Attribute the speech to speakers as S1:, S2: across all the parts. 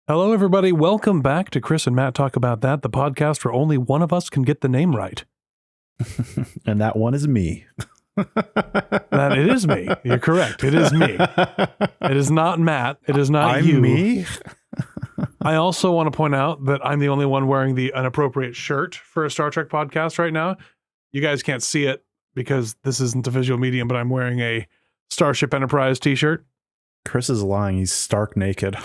S1: Hello, everybody. Welcome back to Chris and Matt Talk About That, the podcast where only one of us can get the name right.
S2: And that one is me.
S1: That it is me. You're correct. It is me. It is not Matt. It is not
S2: I'm
S1: you.
S2: me.
S1: I also want to point out that I'm the only one wearing the inappropriate shirt for a Star Trek podcast right now. You guys can't see it because this isn't a visual medium, but I'm wearing a Starship Enterprise t-shirt.
S2: Chris is lying. He's stark naked.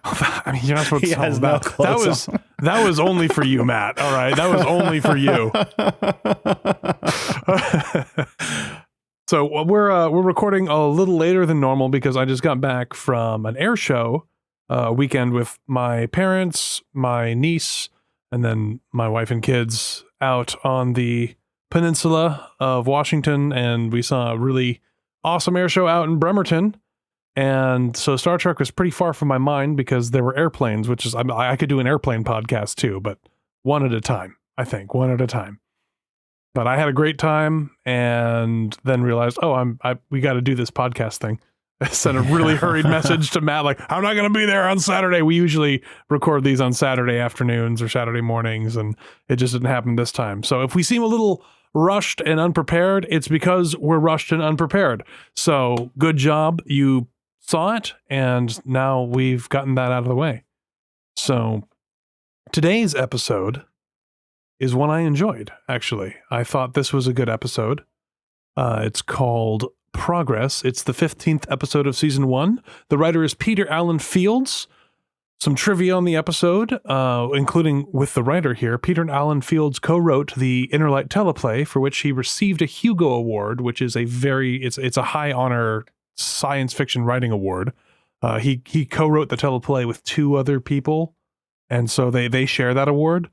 S1: I mean, you're not supposed to
S2: He
S1: tell
S2: has
S1: that.
S2: no clothes on.
S1: That was only for you, Matt. All right, that was only for you. So we're recording a little later than normal because I just got back from an air show weekend with my parents, my niece, and then my wife and kids out on the peninsula of Washington, and we saw a really awesome air show out in Bremerton. And so Star Trek was pretty far from my mind because there were airplanes, which is, I could do an airplane podcast too, but one at a time, I think, one at a time. But I had a great time and then realized, we got to do this podcast thing. I sent a really hurried message to Matt, like, I'm not going to be there on Saturday. We usually record these on Saturday afternoons or Saturday mornings, and it just didn't happen this time. So if we seem a little rushed and unprepared, it's because we're rushed and unprepared. So good job. You saw it, and now we've gotten that out of the way. So today's episode is one I enjoyed, actually. I thought this was a good episode. It's called Progress. It's the 15th episode of season 1. The writer is Peter Allen Fields. Some trivia on the episode, including with the writer here. Peter Allen Fields co-wrote the Inner Light teleplay, for which he received a Hugo Award, which is it's a high honor science fiction writing award. He co-wrote the teleplay with 2 other people, and so they share that award.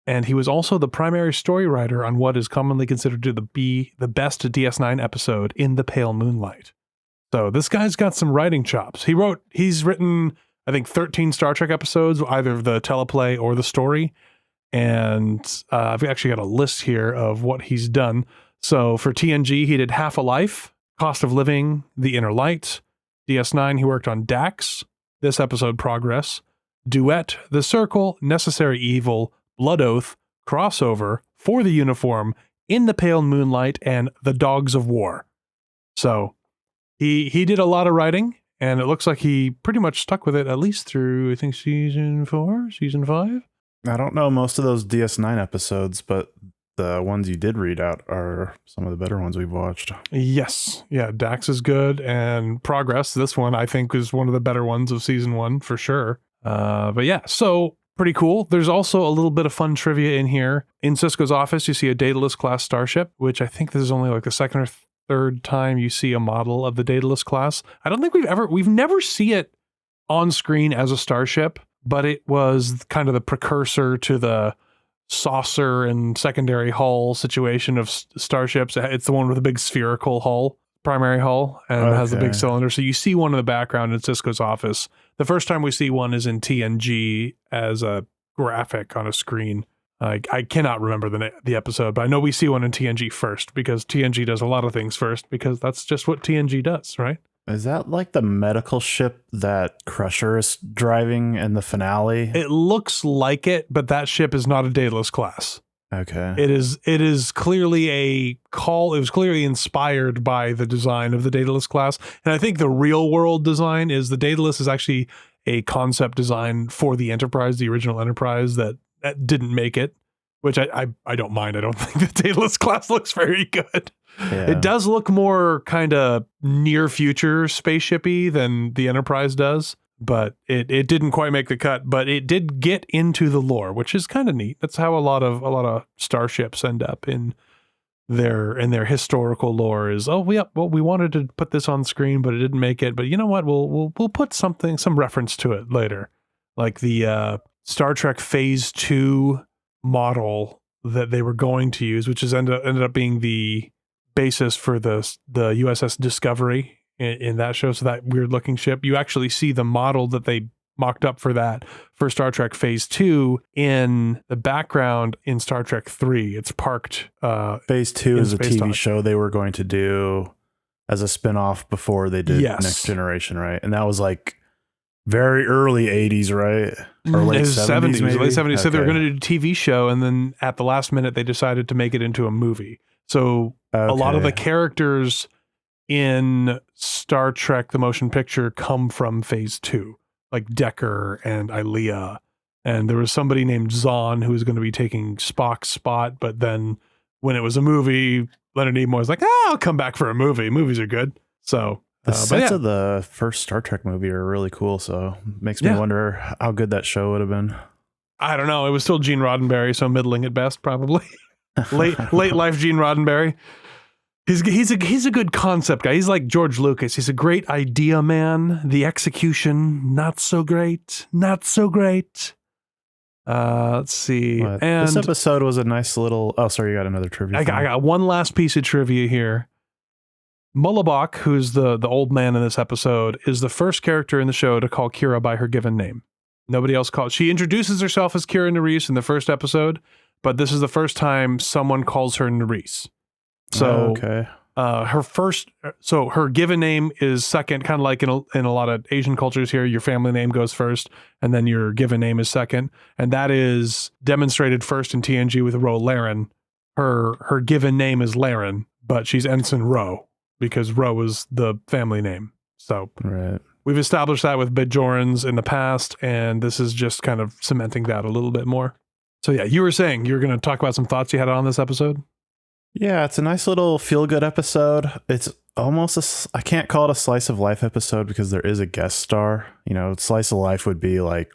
S1: And he was also the primary story writer on what is commonly considered to be the best DS9 episode, In the Pale Moonlight. So this guy's got some writing chops. He's written, I think, 13 Star Trek episodes, either the teleplay or the story. And I've actually got a list here of what he's done. So for TNG, he did Half a Life, Cost of Living, The Inner Light. DS9, he worked on Dax, this episode Progress, Duet, The Circle, Necessary Evil, Blood Oath, Crossover, For the Uniform, In the Pale Moonlight, and The Dogs of War. So he did a lot of writing, and it looks like he pretty much stuck with it at least through, I think, season 4, season 5.
S2: I don't know most of those DS9 episodes, but the ones you did read out are some of the better ones we've watched.
S1: Yes. Yeah, Dax is good, and Progress, this one, I think, is one of the better ones of season 1, for sure. But yeah, so pretty cool. There's also a little bit of fun trivia in here. In Sisko's office, you see a Daedalus class starship, which I think this is only like the second or third time you see a model of the Daedalus class. I don't think we've never see it on screen as a starship, but it was kind of the precursor to the saucer and secondary hull situation of starships. It's the one with a big spherical hull, primary hull, and it has the big cylinder. So you see one in the background in Sisko's office. The first time we see one is in TNG as a graphic on a screen. I cannot remember the episode, but I know we see one in TNG first because TNG does a lot of things first because that's just what TNG does, right?
S2: Is that like the medical ship that Crusher is driving in the finale?
S1: It looks like it, but that ship is not a Daedalus class.
S2: Okay.
S1: It is clearly it was clearly inspired by the design of the Daedalus class. And I think the real world design is the Daedalus is actually a concept design for the Enterprise, the original Enterprise that didn't make it, which I don't mind. I don't think the Daedalus class looks very good. Yeah. It does look more kind of near future spaceshipy than the Enterprise does. But it didn't quite make the cut, but it did get into the lore, which is kind of neat. That's how a lot of starships end up in their historical lore is, we wanted to put this on screen, but it didn't make it. But you know what? We'll put some reference to it later. Like the Star Trek Phase 2 model that they were going to use, which is ended up being the basis for the USS Discovery in that show. So that weird looking ship, you actually see the model that they mocked up for that for Star Trek Phase 2 in the background in Star Trek 3. It's parked.
S2: Phase 2 is a TV show they were going to do as a spinoff before they did Next Generation, right? And that was like very early 80s, right? Or late
S1: It was
S2: 70s, maybe?
S1: late 70s. So they were
S2: Okay.
S1: going to do a TV show, and then at the last minute, they decided to make it into a movie. So a lot of the
S2: Okay.
S1: characters in Star Trek, the motion picture, come from Phase 2, like Decker and Ilea. And there was somebody named Zahn who was going to be taking Spock's spot, but then when it was a movie, Leonard Nimoy was like, I'll come back for a movie. Movies are good. So
S2: The
S1: but
S2: sets
S1: yeah.
S2: of the first Star Trek movie are really cool, so makes me wonder how good that show would have been.
S1: I don't know. It was still Gene Roddenberry, so middling at best, probably. late life Gene Roddenberry. He's a good concept guy. He's like George Lucas. He's a great idea man. The execution, not so great. Not so great. Let's see.
S2: But
S1: And
S2: this episode was a nice little... Oh, sorry, you got another trivia.
S1: I got one last piece of trivia here. Mullibok, who's the old man in this episode, is the first character in the show to call Kira by her given name. Nobody else calls. She introduces herself as Kira Nerys in the first episode, but this is the first time someone calls her Nerys. So
S2: okay.
S1: her given name is second, kind of like in a lot of Asian cultures here, your family name goes first, and then your given name is second. And that is demonstrated first in TNG with Ro Laren. Her given name is Laren, but she's Ensign Ro because Ro is the family name. So
S2: Right.
S1: we've established that with Bajorans in the past, and this is just kind of cementing that a little bit more. So yeah, you were saying you're going to talk about some thoughts you had on this episode?
S2: Yeah, it's a nice little feel-good episode. It's almost I can't call it a slice of life episode because there is a guest star. You know, slice of life would be like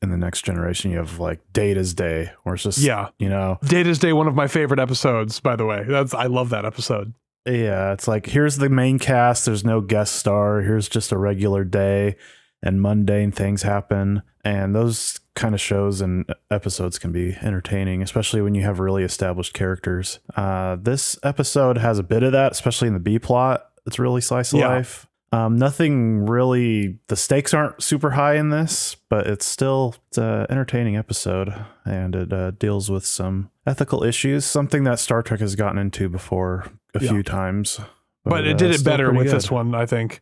S2: in the Next Generation, you have like Data's Day, where it's just, you know.
S1: Data's Day, one of my favorite episodes, by the way. I love that episode.
S2: Yeah, it's like, here's the main cast, there's no guest star, here's just a regular day, and mundane things happen. And those kind of shows and episodes can be entertaining, especially when you have really established characters. This episode has a bit of that, especially in the B plot. It's really slice of life. Nothing really, the stakes aren't super high in this, but it's an entertaining episode, and it deals with some ethical issues, something that Star Trek has gotten into before a few times.
S1: But it did it better with
S2: good.
S1: this one, I think.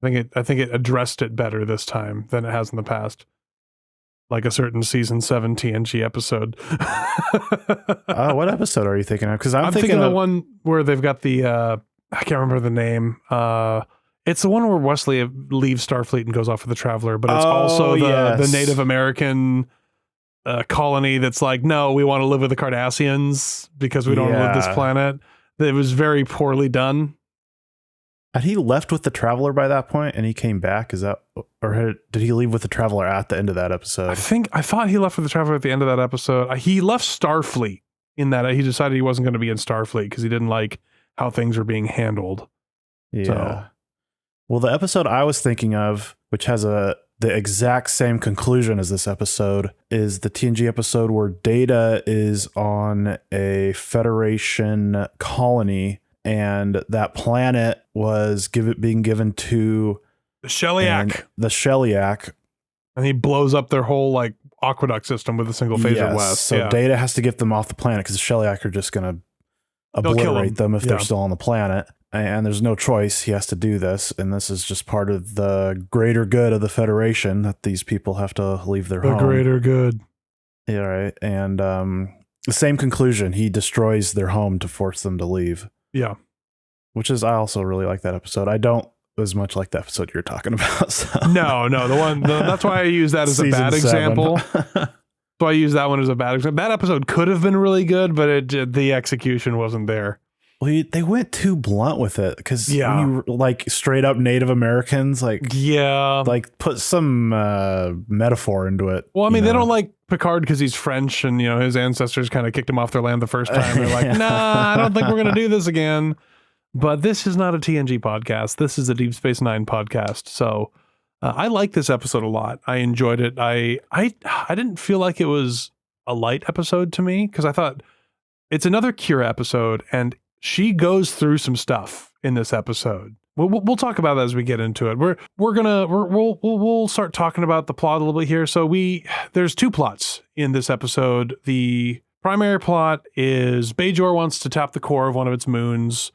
S1: I think it addressed it better this time than it has in the past. Like a certain season 7 TNG episode.
S2: What episode are you thinking of? Because I'm
S1: thinking of the one where they've got the I can't remember the name. It's the one where Wesley leaves Starfleet and goes off with the Traveler, but it's also the Native American colony that's like, no, we want to live with the Cardassians because we don't want to live this planet. It was very poorly done.
S2: Had he left with the Traveler by that point and he came back? Did he leave with the Traveler at the end of that episode?
S1: I thought he left with the Traveler at the end of that episode. He left Starfleet in that he decided he wasn't going to be in Starfleet because he didn't like how things were being handled.
S2: Yeah.
S1: So.
S2: Well, the episode I was thinking of, which has the exact same conclusion as this episode, is the TNG episode where Data is on a Federation colony, and that planet was being given to
S1: The Shellyak. And he blows up their whole like aqueduct system with a single phaser blast.
S2: So Data has to get them off the planet because the Shellyak are just going to obliterate them if they're still on the planet. And there's no choice. He has to do this. And this is just part of the greater good of the Federation that these people have to leave their home.
S1: The greater good.
S2: Yeah, right. And the same conclusion. He destroys their home to force them to leave.
S1: Yeah.
S2: I also really like that episode. I don't as much like the episode you're talking about. So.
S1: No, that's why I use that as a bad example. So I use that one as a bad example. That episode could have been really good, but the execution wasn't there.
S2: Well, they went too blunt with it because when you like straight up Native Americans, like put some metaphor into it.
S1: Well, I mean, they don't like Picard because he's French and his ancestors kind of kicked him off their land the first time. They're like, nah, I don't think we're gonna do this again. But this is not a TNG podcast. This is a Deep Space Nine podcast. So I like this episode a lot. I enjoyed it. I didn't feel like it was a light episode to me because I thought it's another Kira episode and she goes through some stuff in this episode. We'll talk about that as we get into it. We'll start talking about the plot a little bit here. So there's two plots in this episode. The primary plot is Bajor wants to tap the core of one of its moons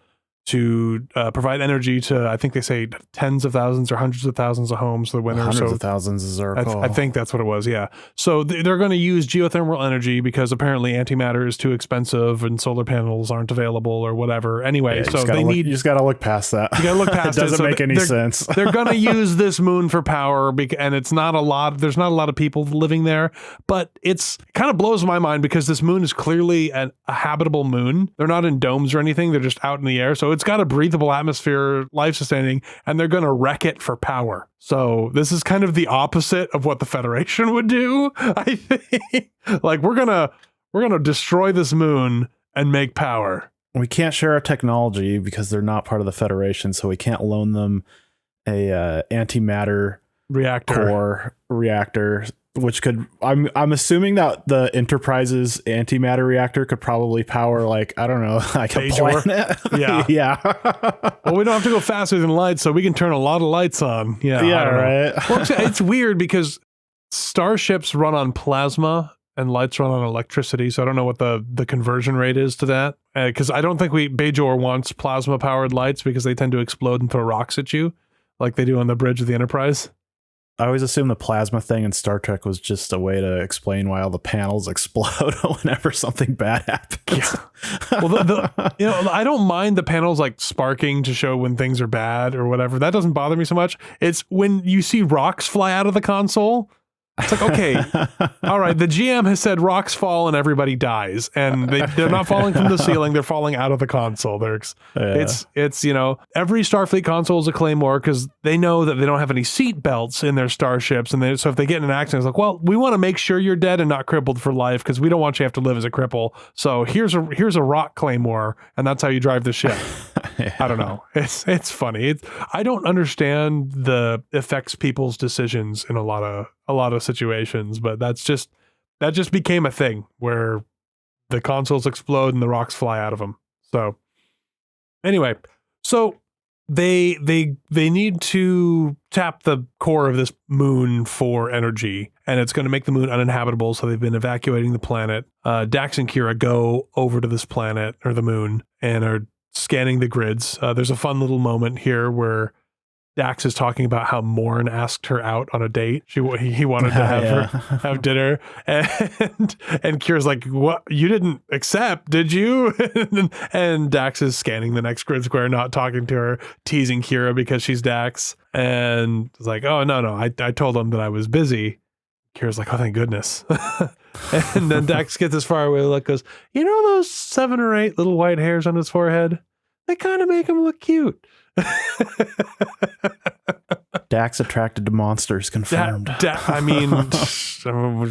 S1: to provide energy to, I think they say tens of thousands or hundreds of thousands of homes for the winter.
S2: Hundreds of thousands is our call.
S1: I think that's what it was. Yeah. So they're going to use geothermal energy because apparently antimatter is too expensive and solar panels aren't available or whatever. Anyway, so you
S2: just got to look past that.
S1: You got to look past
S2: it. Doesn't make any sense.
S1: They're going to use this moon for power and it's not a lot. There's not a lot of people living there, but it kind of blows my mind because this moon is clearly a habitable moon. They're not in domes or anything. They're just out in the air. So it's got a breathable atmosphere, life sustaining, and they're going to wreck it for power. So this is kind of the opposite of what the Federation would do, I think. Like we're going to destroy this moon and make power.
S2: We can't share our technology because they're not part of the Federation, so we can't loan them a antimatter core reactor, which could I'm assuming that the Enterprise's antimatter reactor could probably power like a planet.
S1: Yeah.
S2: Yeah.
S1: Well, we don't have to go faster than light, so we can turn a lot of lights on. Yeah.
S2: Yeah, right.
S1: Well, it's weird because starships run on plasma and lights run on electricity, so I don't know what the conversion rate is to that. Because I don't think Bajor wants plasma powered lights because they tend to explode and throw rocks at you, like they do on the bridge of the Enterprise.
S2: I always assumed the plasma thing in Star Trek was just a way to explain why all the panels explode whenever something bad happens.
S1: Yeah. Well, I don't mind the panels like sparking to show when things are bad or whatever. That doesn't bother me so much. It's when you see rocks fly out of the console. It's like, okay, all right, the GM has said rocks fall and everybody dies, and they're not falling from the ceiling, they're falling out of the console. It's every Starfleet console is a Claymore because they know that they don't have any seat belts in their starships, and so if they get in an accident, it's like, well, we want to make sure you're dead and not crippled for life because we don't want you to have to live as a cripple. So here's a rock Claymore, and that's how you drive the ship. Yeah. I don't know. It's funny. I don't understand the affects people's decisions in a lot of situations, but that just became a thing where the consoles explode and the rocks fly out of them. So anyway, so they need to tap the core of this moon for energy, and it's going to make the moon uninhabitable. So they've been evacuating the planet. Dax and Kira go over to this planet or the moon and are scanning the grids. There's a fun little moment here where Dax is talking about how Morn asked her out on a date. He wanted to have dinner, and Kira's like, "What? You didn't accept, did you?" and Dax is scanning the next grid square, not talking to her, teasing Kira because she's Dax, and it's like, "Oh no, I told him that I was busy." Kira's like, "Oh, thank goodness." And then Dax gets as far away, look, goes, "You know those 7 or 8 little white hairs on his forehead? They kind of make him look cute."
S2: Dax attracted to monsters, confirmed.
S1: I mean,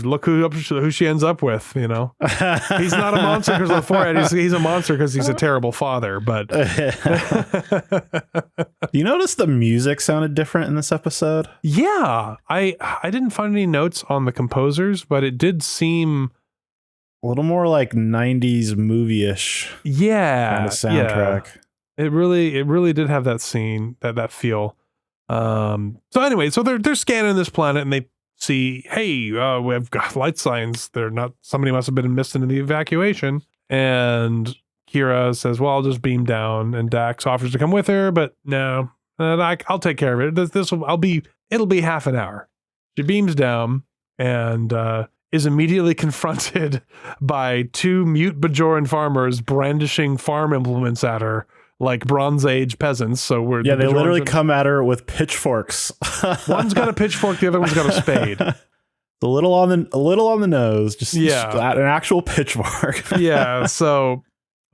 S1: look who she ends up with, you know. He's not a monster because of the forehead. He's a monster because he's a terrible father, but...
S2: You notice the music sounded different in this episode?
S1: Yeah. I didn't find any notes on the composers, but it did seem...
S2: a little more like 90s movie-ish kind of soundtrack.
S1: Yeah. It really did have that scene, that feel. So anyway, so they're scanning this planet and they see, hey, we've got light signs. Somebody must have been missed in the evacuation. And Kira says, well, I'll just beam down. And Dax offers to come with her, but no, I'll take care of it. It'll be half an hour. She beams down and is immediately confronted by 2 mute Bajoran farmers brandishing farm implements at her like Bronze Age peasants. So they
S2: literally come at her with pitchforks.
S1: One's got a pitchfork, the other one's got a spade.
S2: A little on the nose, just an actual pitchfork.
S1: Yeah. So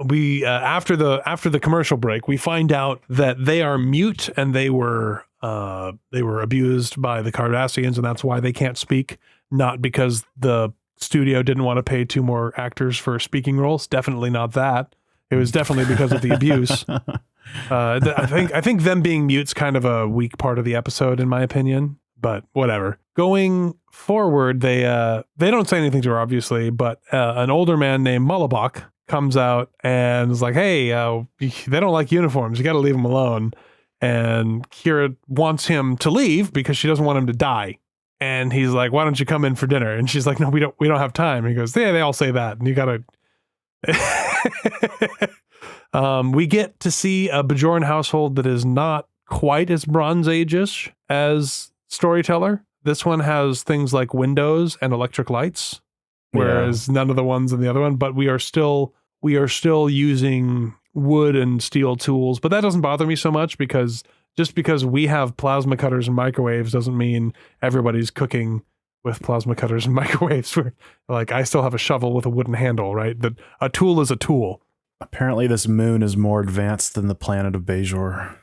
S1: we after the commercial break, we find out that they are mute and they were abused by the Cardassians, and that's why they can't speak. Not because the studio didn't want to pay 2 more actors for speaking roles. Definitely not that. It was definitely because of the abuse. I think them being mute's kind of a weak part of the episode, in my opinion. But whatever. Going forward, they don't say anything to her, obviously. But an older man named Mullabach comes out and is like, "Hey, they don't like uniforms. You got to leave them alone." And Kira wants him to leave because she doesn't want him to die. And he's like, "Why don't you come in for dinner?" And she's like, "No, we don't have time." He goes, "Yeah, they all say that, and you gotta." We get to see a Bajoran household that is not quite as Bronze Age-ish as Storyteller. This one has things like windows and electric lights, whereas none of the ones in the other one. But we are still using wood and steel tools. But that doesn't bother me so much, because just because we have plasma cutters and microwaves doesn't mean everybody's cooking with plasma cutters and microwaves. Like, I still have a shovel with a wooden handle, right? That a tool is a tool.
S2: Apparently this moon is more advanced than the planet of Bajor.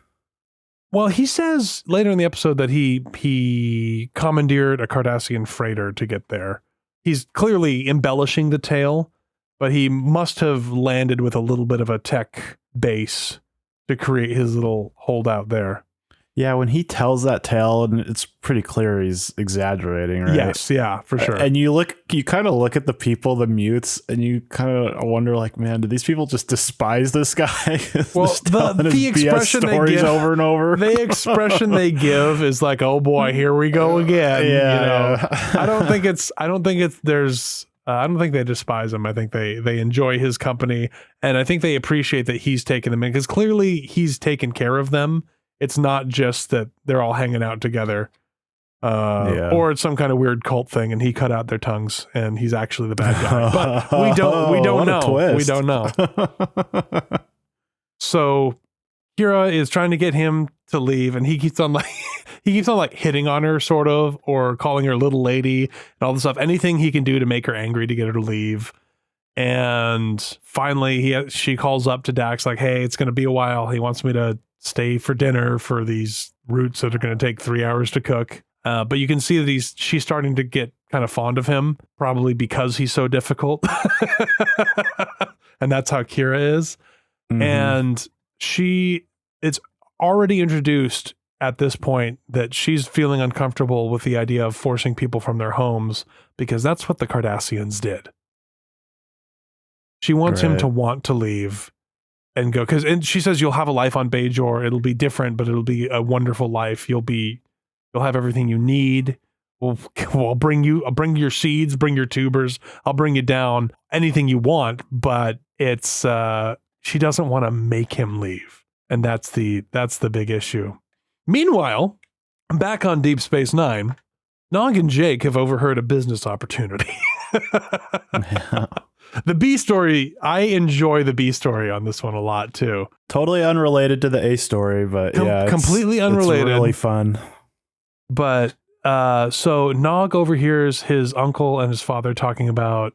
S1: Well, he says later in the episode that he commandeered a Cardassian freighter to get there. He's clearly embellishing the tale, but he must have landed with a little bit of a tech base to create his little holdout there.
S2: Yeah, when he tells that tale, and it's pretty clear he's exaggerating, right?
S1: Yes, yeah, for sure.
S2: And you kind of look at the people, the mutes, and you kind of wonder, like, man, do these people just despise this guy?
S1: Well, the expression they give
S2: over and over.
S1: The expression they give is like, "Oh boy, here we go again."
S2: Yeah.
S1: I don't think they despise him. I think they enjoy his company, and I think they appreciate that he's taken them in, because clearly he's taken care of them. It's not just that they're all hanging out together, or it's some kind of weird cult thing, and he cut out their tongues, and he's actually the bad guy. But we don't know. We don't know. So Kira is trying to get him to leave, and he keeps on hitting on her, sort of, or calling her little lady and all this stuff. Anything he can do to make her angry to get her to leave. And finally, she calls up to Dax like, "Hey, it's going to be a while. He wants me to stay for dinner for these roots that are going to take 3 hours to cook." But you can see that she's starting to get kind of fond of him, probably because he's so difficult. And that's how Kira is. Mm-hmm. And it's already introduced at this point that she's feeling uncomfortable with the idea of forcing people from their homes, because that's what the Cardassians did. She wants him to want to leave and go, and she says, "You'll have a life on Bajor. It'll be different, but it'll be a wonderful life. You'll have everything you need. I'll bring your seeds, bring your tubers. I'll bring you down anything you want." But it's she doesn't want to make him leave, and that's the big issue. Meanwhile, back on Deep Space Nine, Nog and Jake have overheard a business opportunity. The B story, I enjoy the B story on this one a lot too.
S2: Totally unrelated to the A story, but
S1: completely unrelated.
S2: It's really fun.
S1: But so Nog overhears his uncle and his father talking about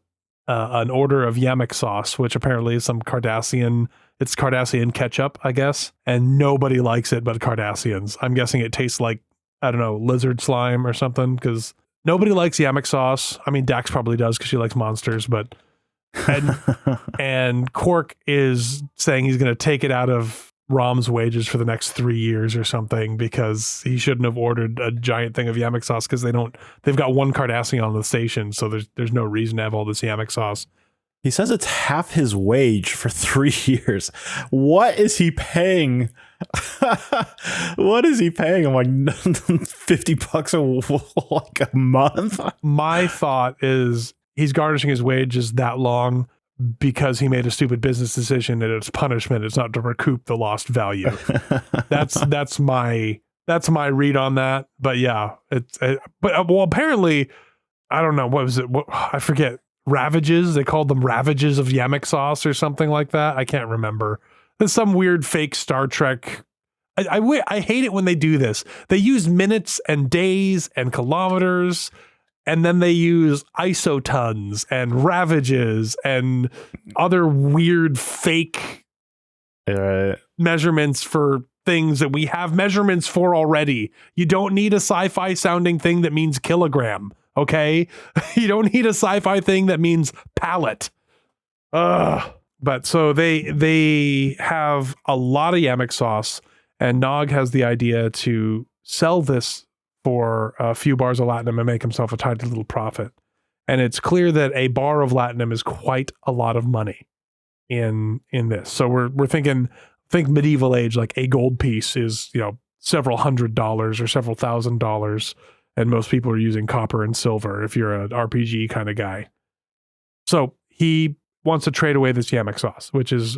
S1: an order of Yamek sauce, which apparently is some Cardassian. It's Cardassian ketchup, I guess, and nobody likes it but Cardassians. I'm guessing it tastes like, I don't know, lizard slime or something, because nobody likes Yamek sauce. I mean, Dax probably does because she likes monsters, but. And Quark is saying he's going to take it out of Rom's wages for the next 3 years or something, because he shouldn't have ordered a giant thing of Yamek sauce, because they've got one Cardassian on the station, so there's no reason to have all this Yamek sauce.
S2: He says it's half his wage for 3 years. What is he paying? What is he paying him? Like $50 like a month?
S1: My thought is he's garnishing his wages that long because he made a stupid business decision, and it's punishment. It's not to recoup the lost value. That's my read on that. But yeah, apparently, I don't know, what was it? I forget. Ravages. They called them ravages of Yamek sauce or something like that. I can't remember. There's some weird fake Star Trek. I hate it when they do this. They use minutes and days and kilometers, and then they use isotons and ravages and other weird fake measurements for things that we have measurements for already. You don't need a sci-fi sounding thing that means kilogram, okay? You don't need a sci-fi thing that means pallet. But so they have a lot of Yamek sauce, and Nog has the idea to sell this for a few bars of latinum and make himself a tiny little profit. And it's clear that a bar of latinum is quite a lot of money in this. So we're thinking medieval age, like a gold piece is, several $100s or several $1,000s. And most people are using copper and silver if you're an RPG kind of guy. So he wants to trade away this Yamek sauce, which is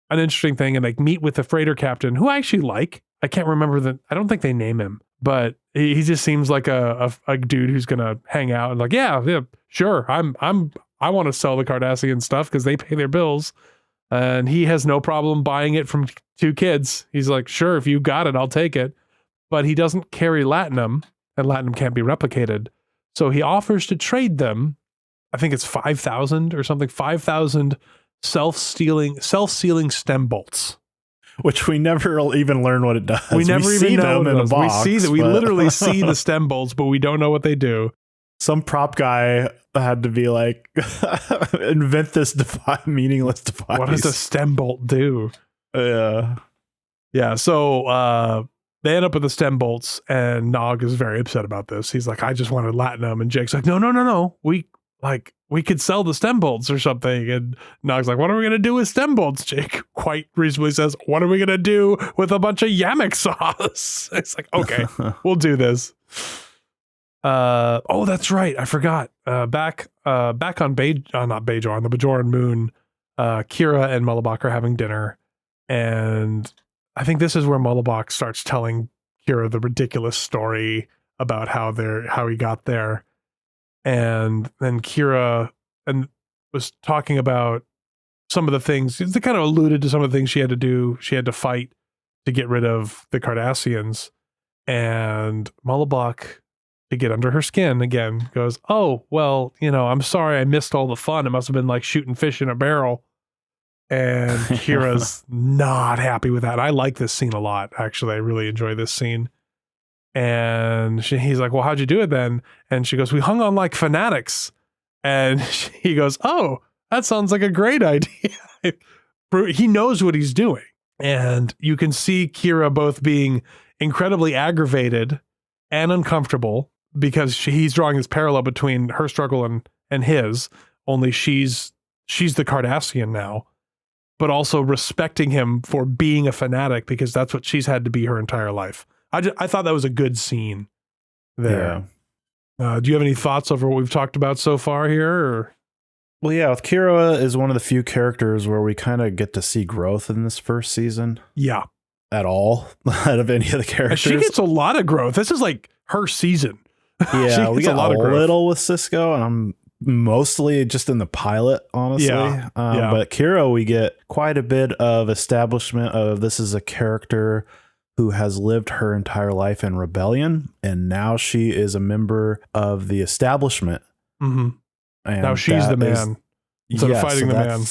S1: an interesting thing and like meet with the freighter captain, who I actually like. I can't remember I don't think they name him, but he just seems like a dude who's gonna hang out and like, yeah, sure. I want to sell the Cardassian stuff because they pay their bills. And he has no problem buying it from 2 kids. He's like, sure, if you got it, I'll take it. But he doesn't carry Latinum, and Latinum can't be replicated. So he offers to trade them. I think it's 5,000 or something, 5,000 self-sealing stem bolts.
S2: Which we never even learn what it does.
S1: We never even know
S2: them in a box.
S1: We see that. We literally see the stem bolts, but we don't know what they do.
S2: Some prop guy had to be like, invent this meaningless device.
S1: What does a stem bolt do?
S2: Yeah.
S1: So they end up with the stem bolts, and Nog is very upset about this. He's like, I just wanted Latinum, and Jake's like, no. We could sell the stem bolts or something. And Nog's like, what are we going to do with stem bolts? Jake quite reasonably says, what are we going to do with a bunch of Yamek sauce? It's like, okay, we'll do this. Oh, that's right. I forgot. Back on not Bajor, the Bajoran moon, Kira and Mullibok are having dinner. And I think this is where Mullibok starts telling Kira the ridiculous story about how he got there. And then Kira was talking about some of the things. They kind of alluded to some of the things she had to do. She had to fight to get rid of the Cardassians. And Mullibok, to get under her skin again, goes, oh, well, I'm sorry I missed all the fun. It must have been like shooting fish in a barrel. And Kira's not happy with that. I like this scene a lot, actually. I really enjoy this scene. And he's like, well, how'd you do it then? And she goes, we hung on like fanatics. And he goes, oh, that sounds like a great idea. He knows what he's doing. And you can see Kira both being incredibly aggravated and uncomfortable because he's drawing this parallel between her struggle and his, only she's the Cardassian now, but also respecting him for being a fanatic because that's what she's had to be her entire life. I thought that was a good scene there. Yeah. Do you have any thoughts over what we've talked about so far here? Or?
S2: Well, yeah, with Kira is one of the few characters where we kind of get to see growth in this first season.
S1: Yeah.
S2: At all, out of any of the characters.
S1: She gets a lot of growth. This is like her season.
S2: Yeah, we got a little with Cisco, and I'm mostly just in the pilot, honestly.
S1: Yeah.
S2: But Kira, we get quite a bit of establishment of this is a character who has lived her entire life in rebellion, and now she is a member of the establishment.
S1: Mm-hmm. And now she's the man instead of fighting the man.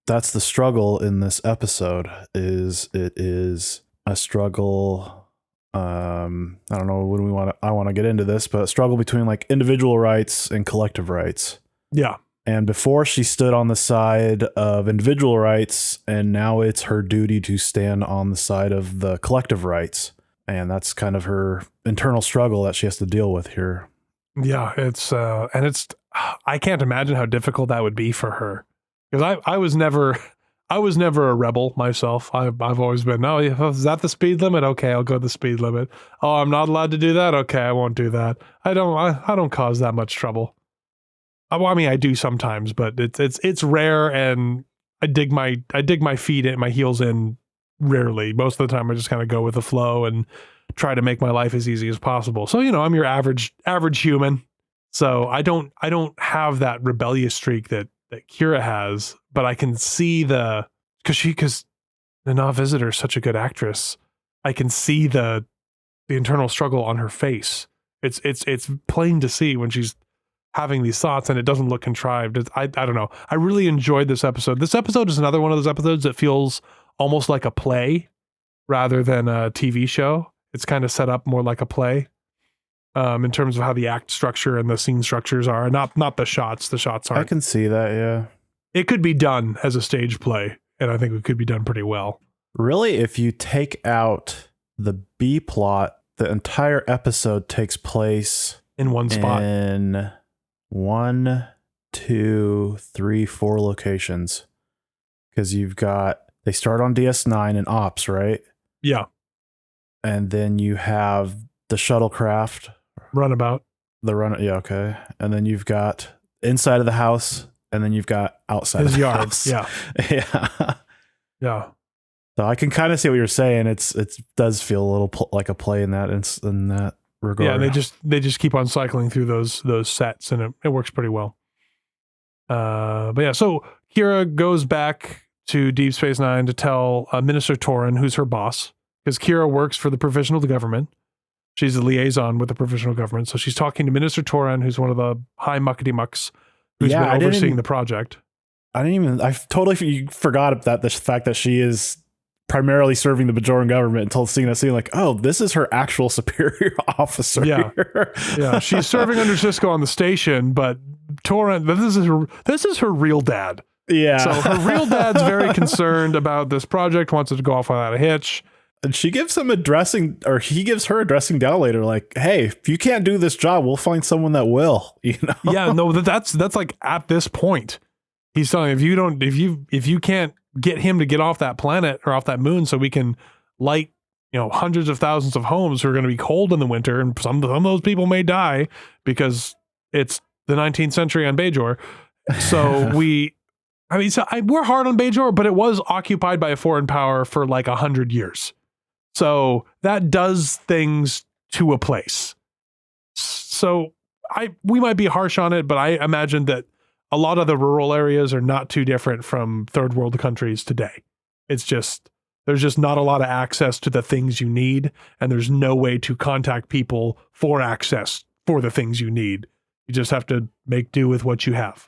S2: That's the struggle in this episode. It is a struggle. I don't know when I want to get into this, but a struggle between like individual rights and collective rights.
S1: Yeah.
S2: And before she stood on the side of individual rights, and now it's her duty to stand on the side of the collective rights. And that's kind of her internal struggle that she has to deal with here.
S1: Yeah, I can't imagine how difficult that would be for her. Because I was never a rebel myself. I've always been, oh, is that the speed limit? Okay, I'll go the speed limit. Oh, I'm not allowed to do that? Okay, I won't do that. I don't cause that much trouble. I mean, I do sometimes, but it's rare, and I dig my feet in, my heels in rarely. Most of the time I just kind of go with the flow and try to make my life as easy as possible. So, I'm your average human. So I don't have that rebellious streak that Kira has, but I can see because Nana Visitor is such a good actress. I can see the internal struggle on her face. It's plain to see when she's having these thoughts, and it doesn't look contrived. I don't know. I really enjoyed this episode. This episode is another one of those episodes that feels almost like a play rather than a TV show. It's kind of set up more like a play. In terms of how the act structure and the scene structures are, not the shots. The shots aren't.
S2: I can see that, yeah.
S1: It could be done as a stage play, and I think it could be done pretty well.
S2: Really, if you take out the B plot, the entire episode takes place
S1: in one spot.
S2: In 1, 2, 3, 4 locations. Because they start on DS9 and Ops, right?
S1: Yeah.
S2: And then you have the shuttlecraft.
S1: Runabout.
S2: Yeah, okay. And then you've got inside of the house, and then you've got outside
S1: his
S2: of the
S1: yard.
S2: house.
S1: Yeah.
S2: Yeah.
S1: Yeah.
S2: So I can kind of see what you're saying. It does feel a little like a play in that regard.
S1: Yeah, they just keep on cycling through those sets, and it works pretty well. But yeah, so Kira goes back to Deep Space Nine to tell Minister Torin, who's her boss, because Kira works for the provisional government. She's a liaison with the provisional government, so she's talking to Minister Torin, who's one of the high muckety mucks, who's been overseeing the project.
S2: I totally forgot about the fact that she is primarily serving the Bajoran government until seeing that scene, like, oh, this is her actual superior officer.
S1: Yeah, she's serving under Cisco on the station, but Torin, this is her real dad.
S2: Yeah,
S1: so her real dad's very concerned about this project, wants it to go off without a hitch.
S2: And she gives him he gives her a dressing down later, like, hey, if you can't do this job, we'll find someone that will.
S1: Yeah, no, that's like at this point, he's telling if you can't get him to get off that planet or off that moon so we can light, hundreds of thousands of homes who are going to be cold in the winter, and some of those people may die because it's the 19th century on Bajor. So we're hard on Bajor, but it was occupied by a foreign power for like 100 years. So that does things to a place. So we might be harsh on it, but I imagine that a lot of the rural areas are not too different from third world countries today. It's just, there's just not a lot of access to the things you need, and there's no way to contact people for access for the things you need. You just have to make do with what you have.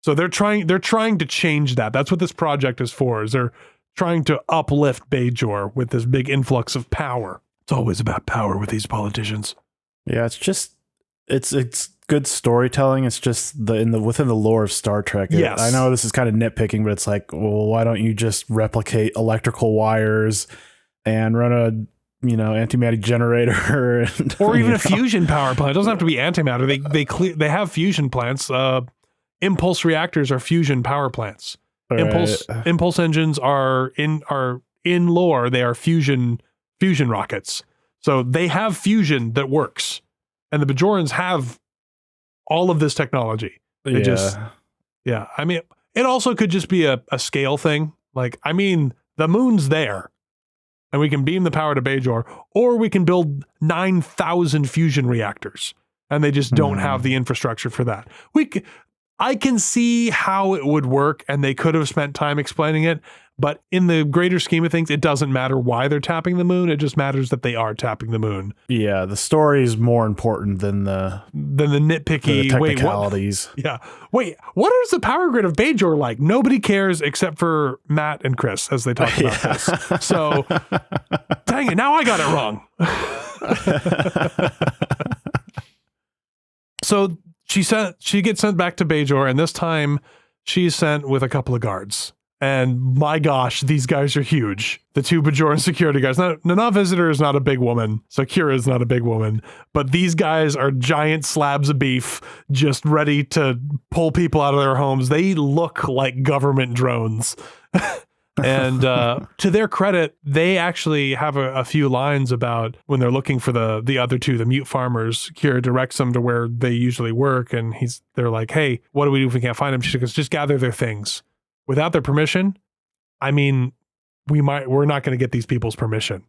S1: So they're trying to change that. That's what this project is for, is they're trying to uplift Bajor with this big influx of power. It's always about power with these politicians.
S2: Yeah, it's good storytelling. It's just within the lore of Star Trek.
S1: Yes.
S2: I know this is kind of nitpicking, but it's like, well, why don't you just replicate electrical wires and run a antimatter generator
S1: or even a fusion power plant? It doesn't have to be antimatter. They have fusion plants. Impulse reactors are fusion power plants. Impulse engines are in lore. They are fusion rockets. So they have fusion that works, and the Bajorans have all of this technology. I mean, it also could just be a scale thing. Like, I mean, the moon's there, and we can beam the power to Bajor, or we can build 9,000 fusion reactors, and they just don't have the infrastructure for that. I can see how it would work, and they could have spent time explaining it, but in the greater scheme of things, it doesn't matter why they're tapping the moon. It just matters that they are tapping the moon.
S2: Yeah, the story is more important than the
S1: nitpicky
S2: technicalities.
S1: Wait, what is the power grid of Bajor like? Nobody cares except for Matt and Chris as they talk about this. So, dang it, now I got it wrong. So she gets sent back to Bajor, and this time she's sent with a couple of guards. And my gosh, these guys are huge. The two Bajoran security guys. Nana Visitor is not a big woman. So Kira is not a big woman. But these guys are giant slabs of beef just ready to pull people out of their homes. They look like government drones. And to their credit, they actually have a few lines about when they're looking for the other two, the mute farmers. Kira directs them to where they usually work, and they're like, hey, what do we do if we can't find them? She goes, just gather their things. Without their permission, I mean, we're not going to get these people's permission.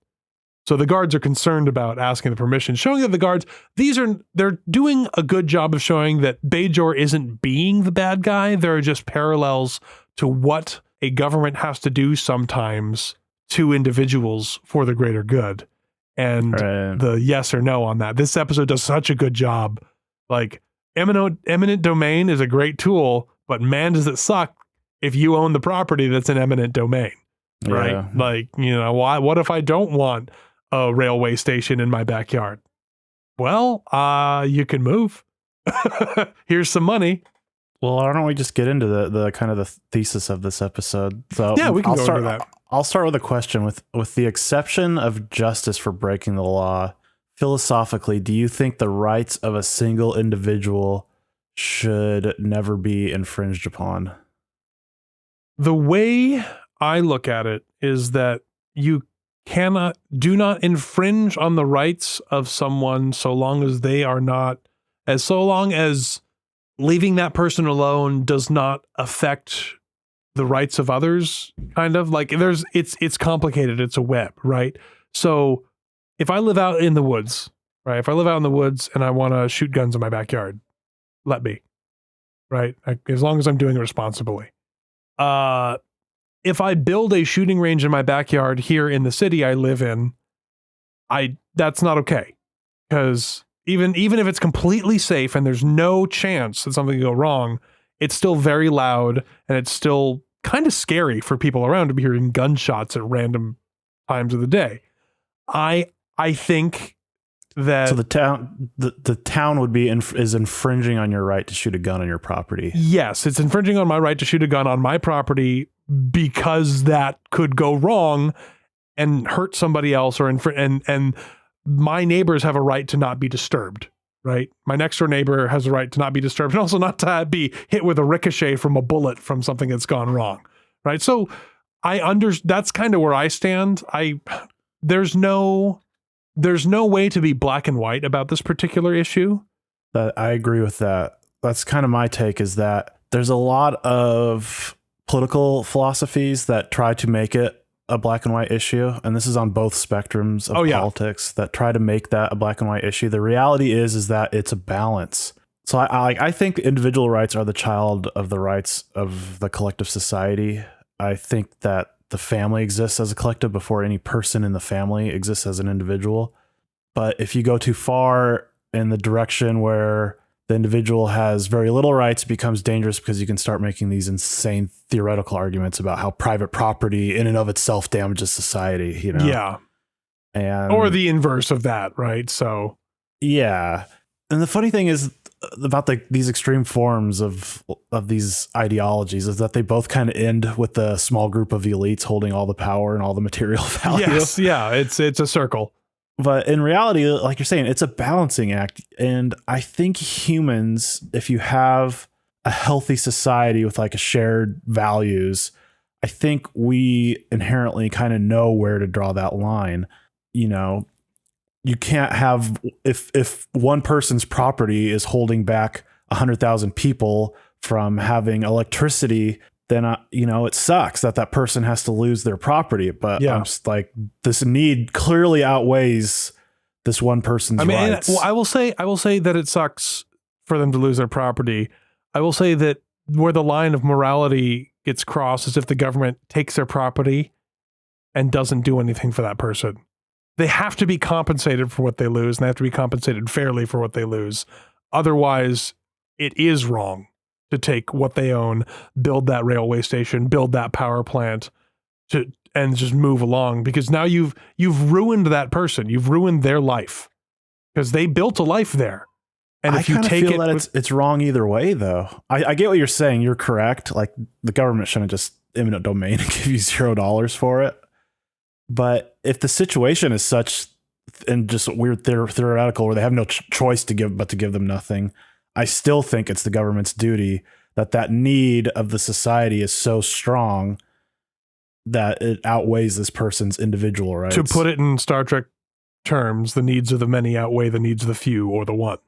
S1: So the guards are concerned about asking the permission, showing that the guards, they're doing a good job of showing that Bajor isn't being the bad guy. There are just parallels to what a government has to do sometimes to individuals for the greater good. And the yes or no on that. This episode does such a good job. Like, eminent domain is a great tool, but man, does it suck if you own the property that's an eminent domain, right?
S2: Yeah.
S1: Like, what if I don't want a railway station in my backyard? Well, you can move. Here's some money.
S2: Well, why don't we just get into the kind of the thesis of this episode? So
S1: yeah, we can go into that.
S2: I'll start with a question. With the exception of justice for breaking the law, philosophically, do you think the rights of a single individual should never be infringed upon?
S1: The way I look at it is that you do not infringe on the rights of someone so long as leaving that person alone does not affect the rights of others, kind of like it's complicated. It's a web, right? So if I live out in the woods, right? If I live out in the woods and I want to shoot guns in my backyard, let me, right? As long as I'm doing it responsibly. If I build a shooting range in my backyard here in the city I live in, that's not okay. Because even if it's completely safe and there's no chance that something will go wrong, it's still very loud and it's still kind of scary for people around to be hearing gunshots at random times of the day. I think that
S2: so the town would be is infringing on your right to shoot a gun on your property.
S1: Yes, it's infringing on my right to shoot a gun on my property because that could go wrong and hurt somebody else, or and my neighbors have a right to not be disturbed, right? My next door neighbor has a right to not be disturbed and also not to be hit with a ricochet from a bullet from something that's gone wrong, right? So that's kind of where I stand. There's no way to be black and white about this particular issue.
S2: I agree with that. That's kind of my take, is that there's a lot of political philosophies that try to make it a black and white issue. And this is on both spectrums of politics that try to make that a black and white issue. The reality is that it's a balance. So I think individual rights are the child of the rights of the collective society. I think that the family exists as a collective before any person in the family exists as an individual. But if you go too far in the direction where the individual has very little rights, it becomes dangerous, because you can start making these insane theoretical arguments about how private property in and of itself damages society, you know?
S1: Yeah. Or the inverse of that, right? So
S2: yeah. And the funny thing is about these extreme forms of these ideologies is that they both kind of end with the small group of elites holding all the power and all the material value.
S1: Yes, yeah, it's a circle.
S2: But in reality, like you're saying, it's a balancing act. And I think humans, if you have a healthy society with like a shared values, I think we inherently kind of know where to draw that line. You know, you can't have, if one person's property is holding back 100,000 people from having electricity, then it sucks that person has to lose their property. But I'm just like, this need clearly outweighs this one person's rights.
S1: Well, I will say that it sucks for them to lose their property. I will say that where the line of morality gets crossed is if the government takes their property and doesn't do anything for that person. They have to be compensated for what they lose, and they have to be compensated fairly for what they lose. Otherwise, it is wrong to take what they own, build that railway station, build that power plant, and just move along, because now you've ruined that person. You've ruined their life because they built a life there. And if you take
S2: feel that it's wrong either way, though. I get what you're saying. You're correct. Like, the government shouldn't just eminent domain and give you $0 for it. But if the situation is such and just weird theoretical where they have no choice to give but to give them nothing, I still think it's the government's duty that need of the society is so strong that it outweighs this person's individual rights.
S1: To put it in Star Trek terms, the needs of the many outweigh the needs of the few or the one.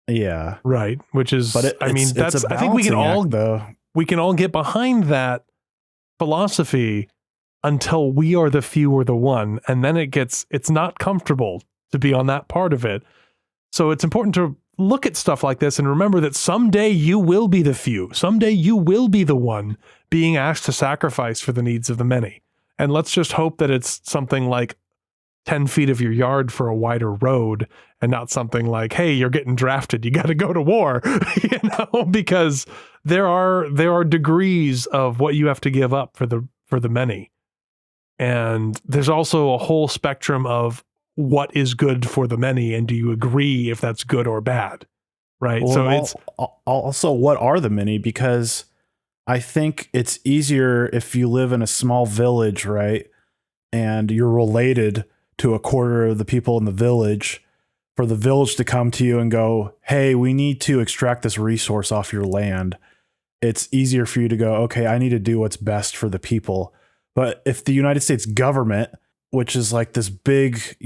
S2: Yeah.
S1: Right. Which is,
S2: but I think
S1: we can all get behind that philosophy until we are the few or the one. And then it's not comfortable to be on that part of it. So it's important to look at stuff like this and remember that someday you will be the few. Someday you will be the one being asked to sacrifice for the needs of the many. And let's just hope that it's something like 10 feet of your yard for a wider road and not something like, hey, you're getting drafted, you got to go to war, because there are degrees of what you have to give up for the many. And there's also a whole spectrum of what is good for the many, and do you agree if that's good or bad, right?
S2: Well,
S1: so it's
S2: also, what are the many? Because I think it's easier if you live in a small village, right, and you're related to a quarter of the people in the village, for the village to come to you and go, hey, we need to extract this resource off your land. It's easier for you to go, okay, I need to do what's best for the people. But if the United States government, which is like this big,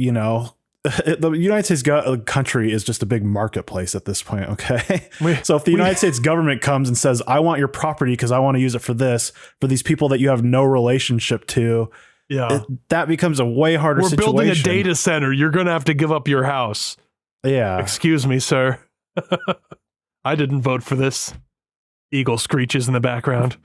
S2: the United States country is just a big marketplace at this point. Okay. So if the United States government comes and says, I want your property because I want to use it for this, for these people that you have no relationship to, that becomes a way harder situation.
S1: We're building a data center. You're going to have to give up your house.
S2: Yeah.
S1: Excuse me, sir. I didn't vote for this. Eagle screeches in the background.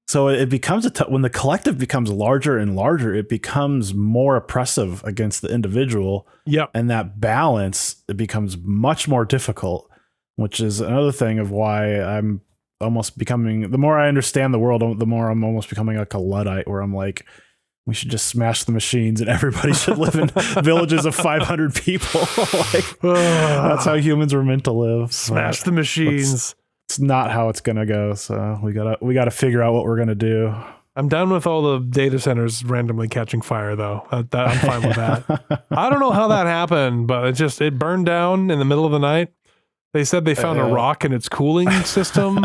S2: So it becomes when the collective becomes larger and larger, it becomes more oppressive against the individual.
S1: Yep.
S2: And that balance, it becomes much more difficult, which is another thing of why I'm almost becoming, the more I understand the world, the more I'm almost becoming like a Luddite, where I'm like, we should just smash the machines and everybody should live in villages of 500 people. Like, that's how humans were meant to live.
S1: Smash the machines.
S2: It's not how it's gonna go. So we gotta figure out what we're gonna do.
S1: I'm down with all the data centers randomly catching fire, though. I'm fine with that. I don't know how that happened, but it burned down in the middle of the night. They said they found a rock in its cooling system.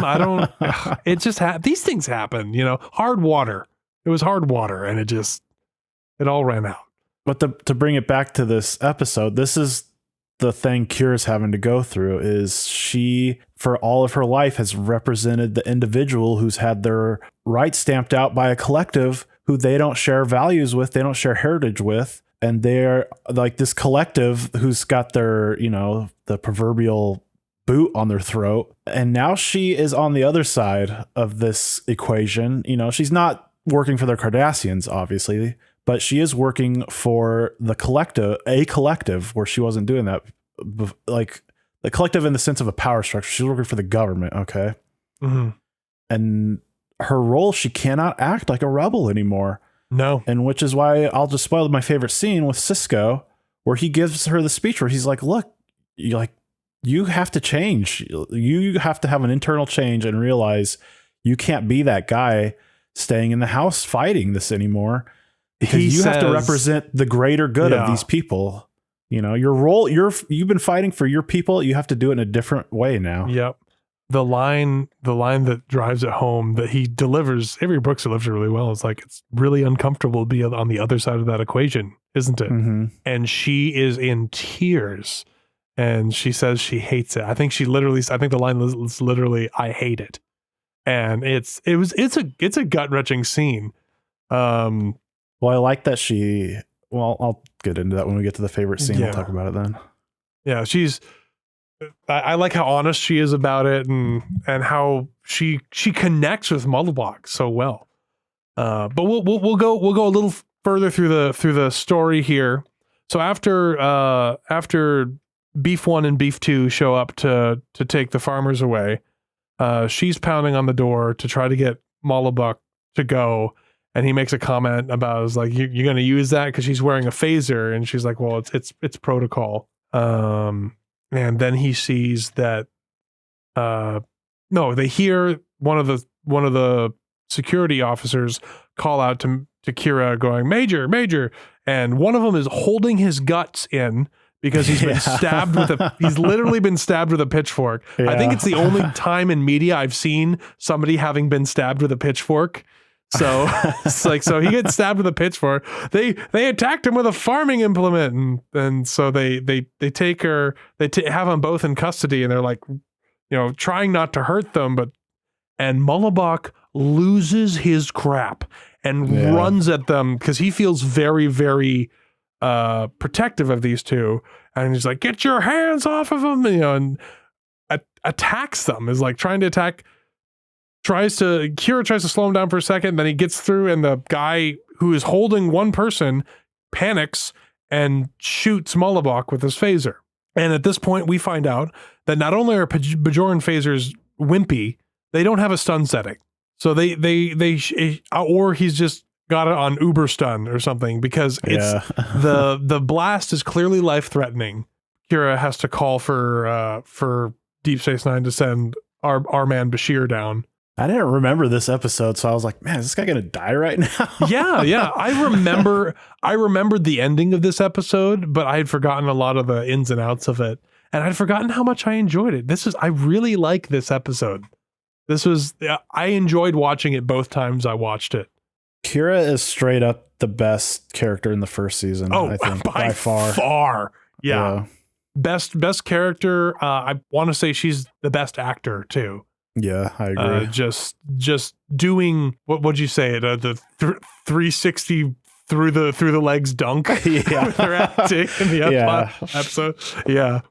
S1: It just these things happen, hard water. It was hard water, and it all ran out.
S2: But to bring it back to this episode, this is the thing Kira's having to go through. Is she, for all of her life, has represented the individual who's had their rights stamped out by a collective who they don't share values with, they don't share heritage with, and they're like this collective who's got their, the proverbial boot on their throat. And now she is on the other side of this equation. She's not working for the Cardassians, obviously, but she is working for a collective where she wasn't doing that. Like the collective in the sense of a power structure. She's working for the government. Okay.
S1: Mm-hmm.
S2: And her role, she cannot act like a rebel anymore.
S1: No.
S2: And which is why I'll just spoil my favorite scene with Cisco, where he gives her the speech where he's like, look, you have to change. You have to have an internal change and realize you can't be that guy staying in the house fighting this anymore, because you have to represent the greater good of these people. Your role, you've been fighting for your people. You have to do it in a different way now.
S1: Yep. The line that drives it home that he delivers, Avery Brooks delivers it really well. It's like, it's really uncomfortable to be on the other side of that equation, isn't it? Mm-hmm. And she is in tears, and she says she hates it. I think the line is literally, I hate it. And it's a gut-wrenching scene.
S2: Well, I like that I'll get into that when we get to the favorite scene. We'll talk about it then.
S1: Yeah, I like how honest she is about it, and how she connects with Mullibok so well. But we'll go a little further through the story here. So after Beef 1 and Beef 2 show up to take the farmers away, she's pounding on the door to try to get Mullibok to go, and he makes a comment about, you're going to use that because she's wearing a phaser, and she's like, well, it's protocol. And then he sees that they hear one of the security officers call out to Kira going, Major, and one of them is holding his guts in because he's been stabbed he's literally been stabbed with a pitchfork. Yeah. I think it's the only time in media I've seen somebody having been stabbed with a pitchfork. So it's like, so he gets stabbed with a pitchfork. They attacked him with a farming implement, and so they take her, have them both in custody, and they're like, trying not to hurt them, and Mullibok loses his crap and runs at them because he feels very, very protective of these two, and he's like, get your hands off of them, and attacks them, is like trying to attack. Kira tries to slow him down for a second, then he gets through, and the guy who is holding one person panics and shoots Mullibok with his phaser. And at this point, we find out that not only are Bajoran phasers wimpy, they don't have a stun setting. So or he's just got it on uber stun or something, because it's the blast is clearly life-threatening. Kira has to call for Deep Space Nine to send our man Bashir down.
S2: I didn't remember this episode, so I was like, man, is this guy gonna die right now?
S1: Yeah. I remembered the ending of this episode, but I had forgotten a lot of the ins and outs of it. And I'd forgotten how much I enjoyed it. I really like this episode. I enjoyed watching it both times I watched it.
S2: Kira is straight up the best character in the first season.
S1: Oh,
S2: I think
S1: by far. Yeah. Best character. I want to say she's the best actor too.
S2: Yeah, I agree.
S1: Just doing what'd you say? The 360 through the legs dunk.
S2: Yeah.
S1: With her acting in the episode. Yeah.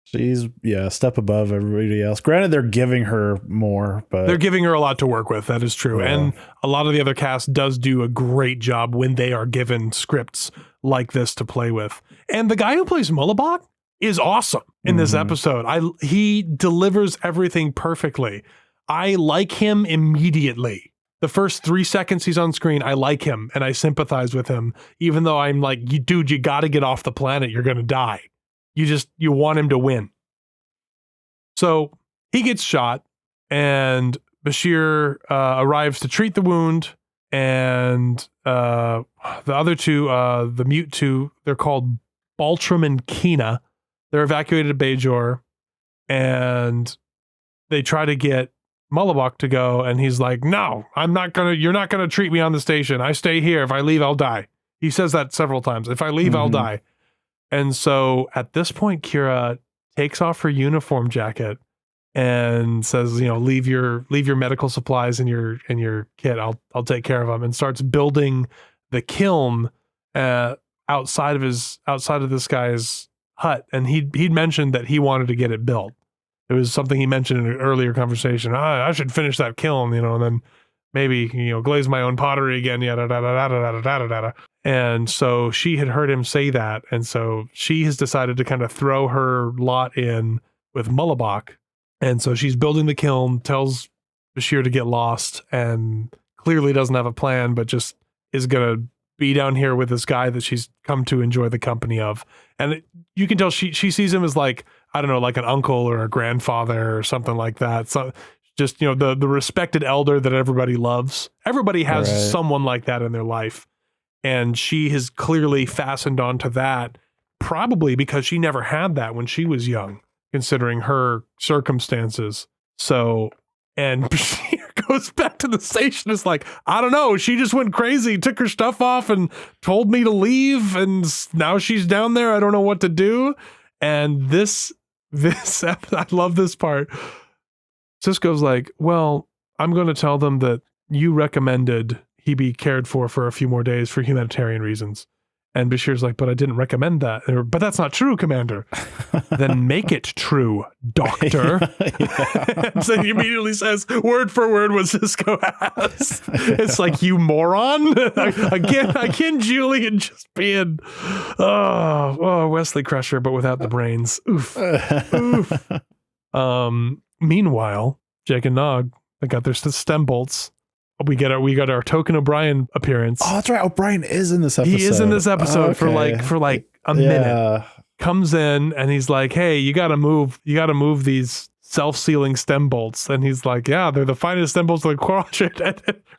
S2: She's a step above everybody else. Granted, they're giving her more, but
S1: they're giving her a lot to work with. That is true.
S2: Yeah.
S1: And a lot of the other cast does do a great job when they are given scripts like this to play with. And the guy who plays Mullibok is awesome in this episode. He delivers everything perfectly. I like him immediately. The first 3 seconds he's on screen, I like him and I sympathize with him, even though I'm like, dude, you got to get off the planet. You're going to die. You want him to win. So he gets shot and Bashir arrives to treat the wound. And the other two, the mute two, they're called Baltram and Kina. They're evacuated to Bajor and they try to get Mullibok to go. And he's like, no, you're not going to treat me on the station. I stay here. If I leave, I'll die. He says that several times. If I leave, I'll die. And so at this point, Kira takes off her uniform jacket and says, leave your medical supplies in your kit. I'll take care of them, and starts building the kiln outside of this guy's hut. And he'd mentioned that he wanted to get it built. It was something he mentioned in an earlier conversation. I should finish that kiln, and then maybe, glaze my own pottery again, yada, da, da, da, da, da, da, da, da. And so she had heard him say that. And so she has decided to kind of throw her lot in with Mullibok. And so she's building the kiln, tells Bashir to get lost, and clearly doesn't have a plan, but just is going to be down here with this guy that she's come to enjoy the company of. And you can tell she sees him as like, I don't know, like an uncle or a grandfather or something like that. So just, the respected elder that everybody loves. Everybody has someone like that in their life. And she has clearly fastened onto that, probably because she never had that when she was young, considering her circumstances. So, and she goes back to the station. It's like, I don't know. She just went crazy, took her stuff off and told me to leave. And now she's down there. I don't know what to do. And this, I love this part. Cisco's like, well, I'm going to tell them that you recommended he be cared for a few more days for humanitarian reasons. And Bashir's like, but I didn't recommend that. But that's not true, Commander. Then make it true, Doctor. So he immediately says, word for word, what Cisco has. It's like, you moron. Again, Julian just being, Wesley Crusher, but without the brains. Oof. Meanwhile, Jake and Nog, they got their stem bolts. We got our Token O'Brien appearance.
S2: Oh, that's right. O'Brien is in this episode.
S1: He is in this episode for like a minute. Comes in and he's like, "Hey, you got to move these self-sealing stem bolts." And he's like, "Yeah, they're the finest stem bolts of the quadrant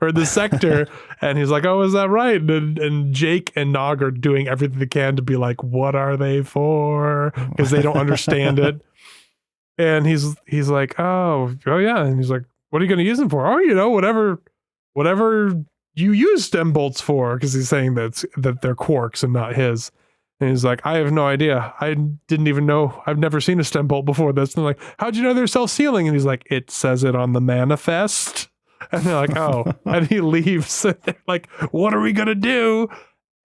S1: or the sector." And he's like, "Oh, is that right?" And Jake and Nog are doing everything they can to be like, "What are they for?" Because they don't understand it. And he's like, "Oh yeah." And he's like, "What are you going to use them for?" "Oh, whatever you use stem bolts for," because he's saying that they're quarks and not his. And he's like, "I have no idea. I didn't even know. I've never seen a stem bolt before this." And they're like, "How'd you know they're self-sealing?" And he's like, "It says it on the manifest." And they're like, "Oh." And he leaves. And they're like, "What are we going to do?"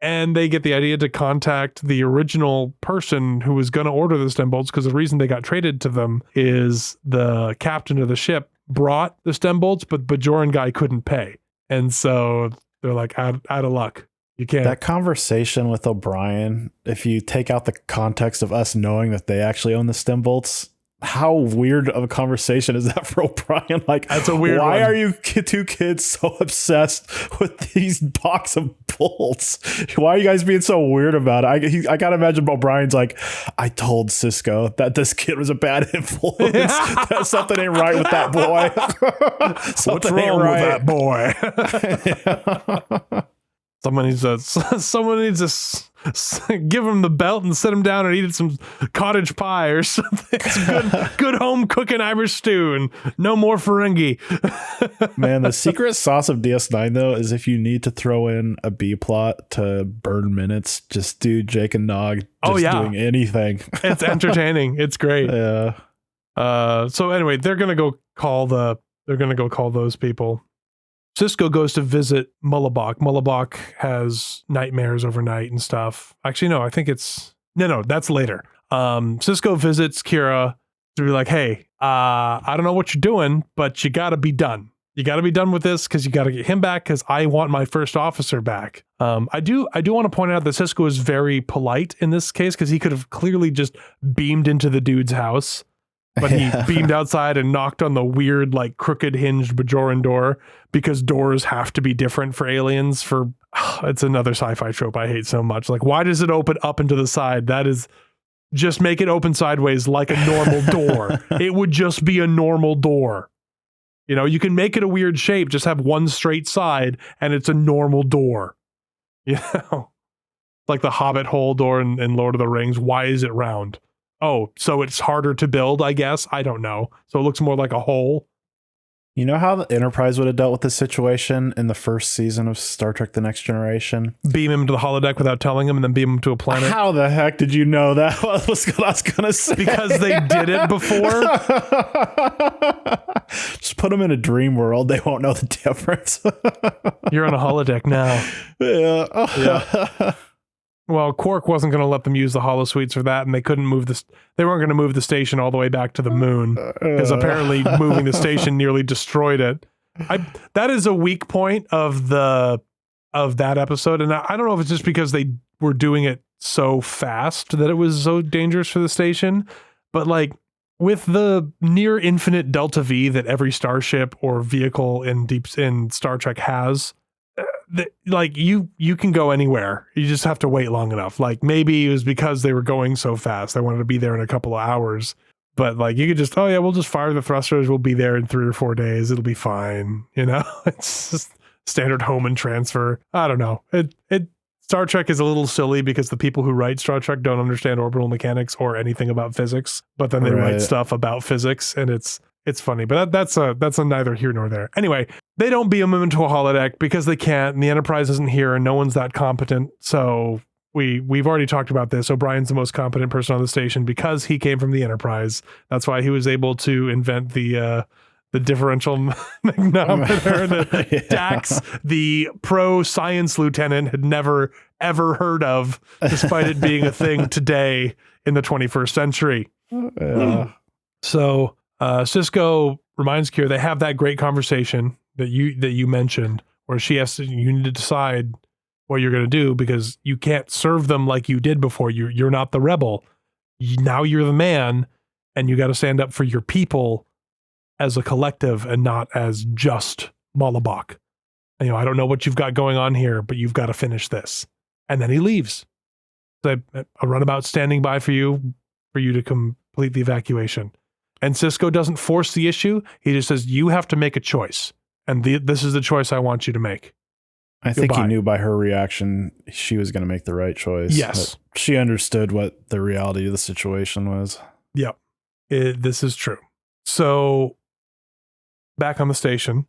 S1: And they get the idea to contact the original person who was going to order the stem bolts, because the reason they got traded to them is the captain of the ship brought the stem bolts, but Bajoran guy couldn't pay. And so they're like, out of luck. You can't.
S2: That conversation with O'Brien, if you take out the context of us knowing that they actually own the stem bolts, how weird of a conversation is that for O'Brien? Like,
S1: that's a weird
S2: why
S1: one.
S2: are you two kids so obsessed with these box of bolts? Why are you guys being so weird about it? I gotta imagine O'Brien's like, "I told Cisco that this kid was a bad influence. That something ain't right with that boy."
S1: What's wrong with that boy? Someone needs to give him the belt and sit him down and eat some cottage pie or something. Some good home cooking Irish stew and no more Ferengi.
S2: Man, the secret sauce of DS9 though is if you need to throw in a B plot to burn minutes, just do Jake and Nog doing anything.
S1: It's entertaining. It's great.
S2: Yeah.
S1: So anyway, they're gonna go call those people. Cisco goes to visit Mullibok. Mullibok has nightmares overnight and stuff. Actually, no, I think it's no, that's later. Cisco visits Kira to be like, hey, I don't know what you're doing, but you gotta be done. You gotta be done with this because you gotta get him back because I want my first officer back. I do want to point out that Cisco is very polite in this case because he could have clearly just beamed into the dude's house. But he beamed outside and knocked on the weird, like, crooked hinged Bajoran door because doors have to be different for aliens. It's another sci-fi trope I hate so much. Like, why does it open up and to the side? That is, just make it open sideways like a normal door. It would just be a normal door. You know, you can make it a weird shape, just have one straight side, and it's a normal door. You know, like the Hobbit hole door in Lord of the Rings. Why is it round? Oh, so it's harder to build, I guess. I don't know. So it looks more like a hole.
S2: You know how the Enterprise would have dealt with this situation in the first season of Star Trek The Next Generation?
S1: Beam him to the holodeck without telling him and then beam him to a planet.
S2: How the heck did you know that was what I was going to say?
S1: Because they did it before.
S2: Just put them in a dream world. They won't know the difference.
S1: You're on a holodeck now.
S2: Yeah.
S1: Well, Quark wasn't going to let them use the holosuites for that, and they couldn't move this. They weren't going to move the station all the way back to the moon because apparently moving the station nearly destroyed it. That is a weak point of that episode, and I don't know if it's just because they were doing it so fast that it was so dangerous for the station, but like with the near infinite delta V that every starship or vehicle in Star Trek has. Like you can go anywhere. You just have to wait long enough. Like maybe it was because they were going so fast. They wanted to be there in a couple of hours. But like you could just, oh yeah, we'll just fire the thrusters. We'll be there in 3 or 4 days. It'll be fine. You know, it's just standard home and transfer. I don't know. Star Trek is a little silly because the people who write Star Trek don't understand orbital mechanics or anything about physics. But then they write stuff about physics, and it's funny. But that's a neither here nor there. Anyway. They don't beam them into a holodeck because they can't, and the Enterprise isn't here, and no one's that competent. So we've already talked about this. O'Brien's the most competent person on the station because he came from the Enterprise. That's why he was able to invent the differential magnetometer that Dax, the pro science lieutenant, had never ever heard of, despite it being a thing today in the 21st century. So Cisco reminds Kira they have that great conversation that you mentioned, where you need to decide what you're going to do because you can't serve them like you did before. You're not the rebel. Now you're the man, and you got to stand up for your people as a collective and not as just Mullibok. You know, I don't know what you've got going on here, but you've got to finish this. And then he leaves. So a runabout standing by for you to complete the evacuation. And Cisco doesn't force the issue. He just says, you have to make a choice. And this is the choice I want you to make.
S2: I think he knew by her reaction she was going to make the right choice.
S1: Yes.
S2: She understood what the reality of the situation was.
S1: Yep. This is true. So back on the station,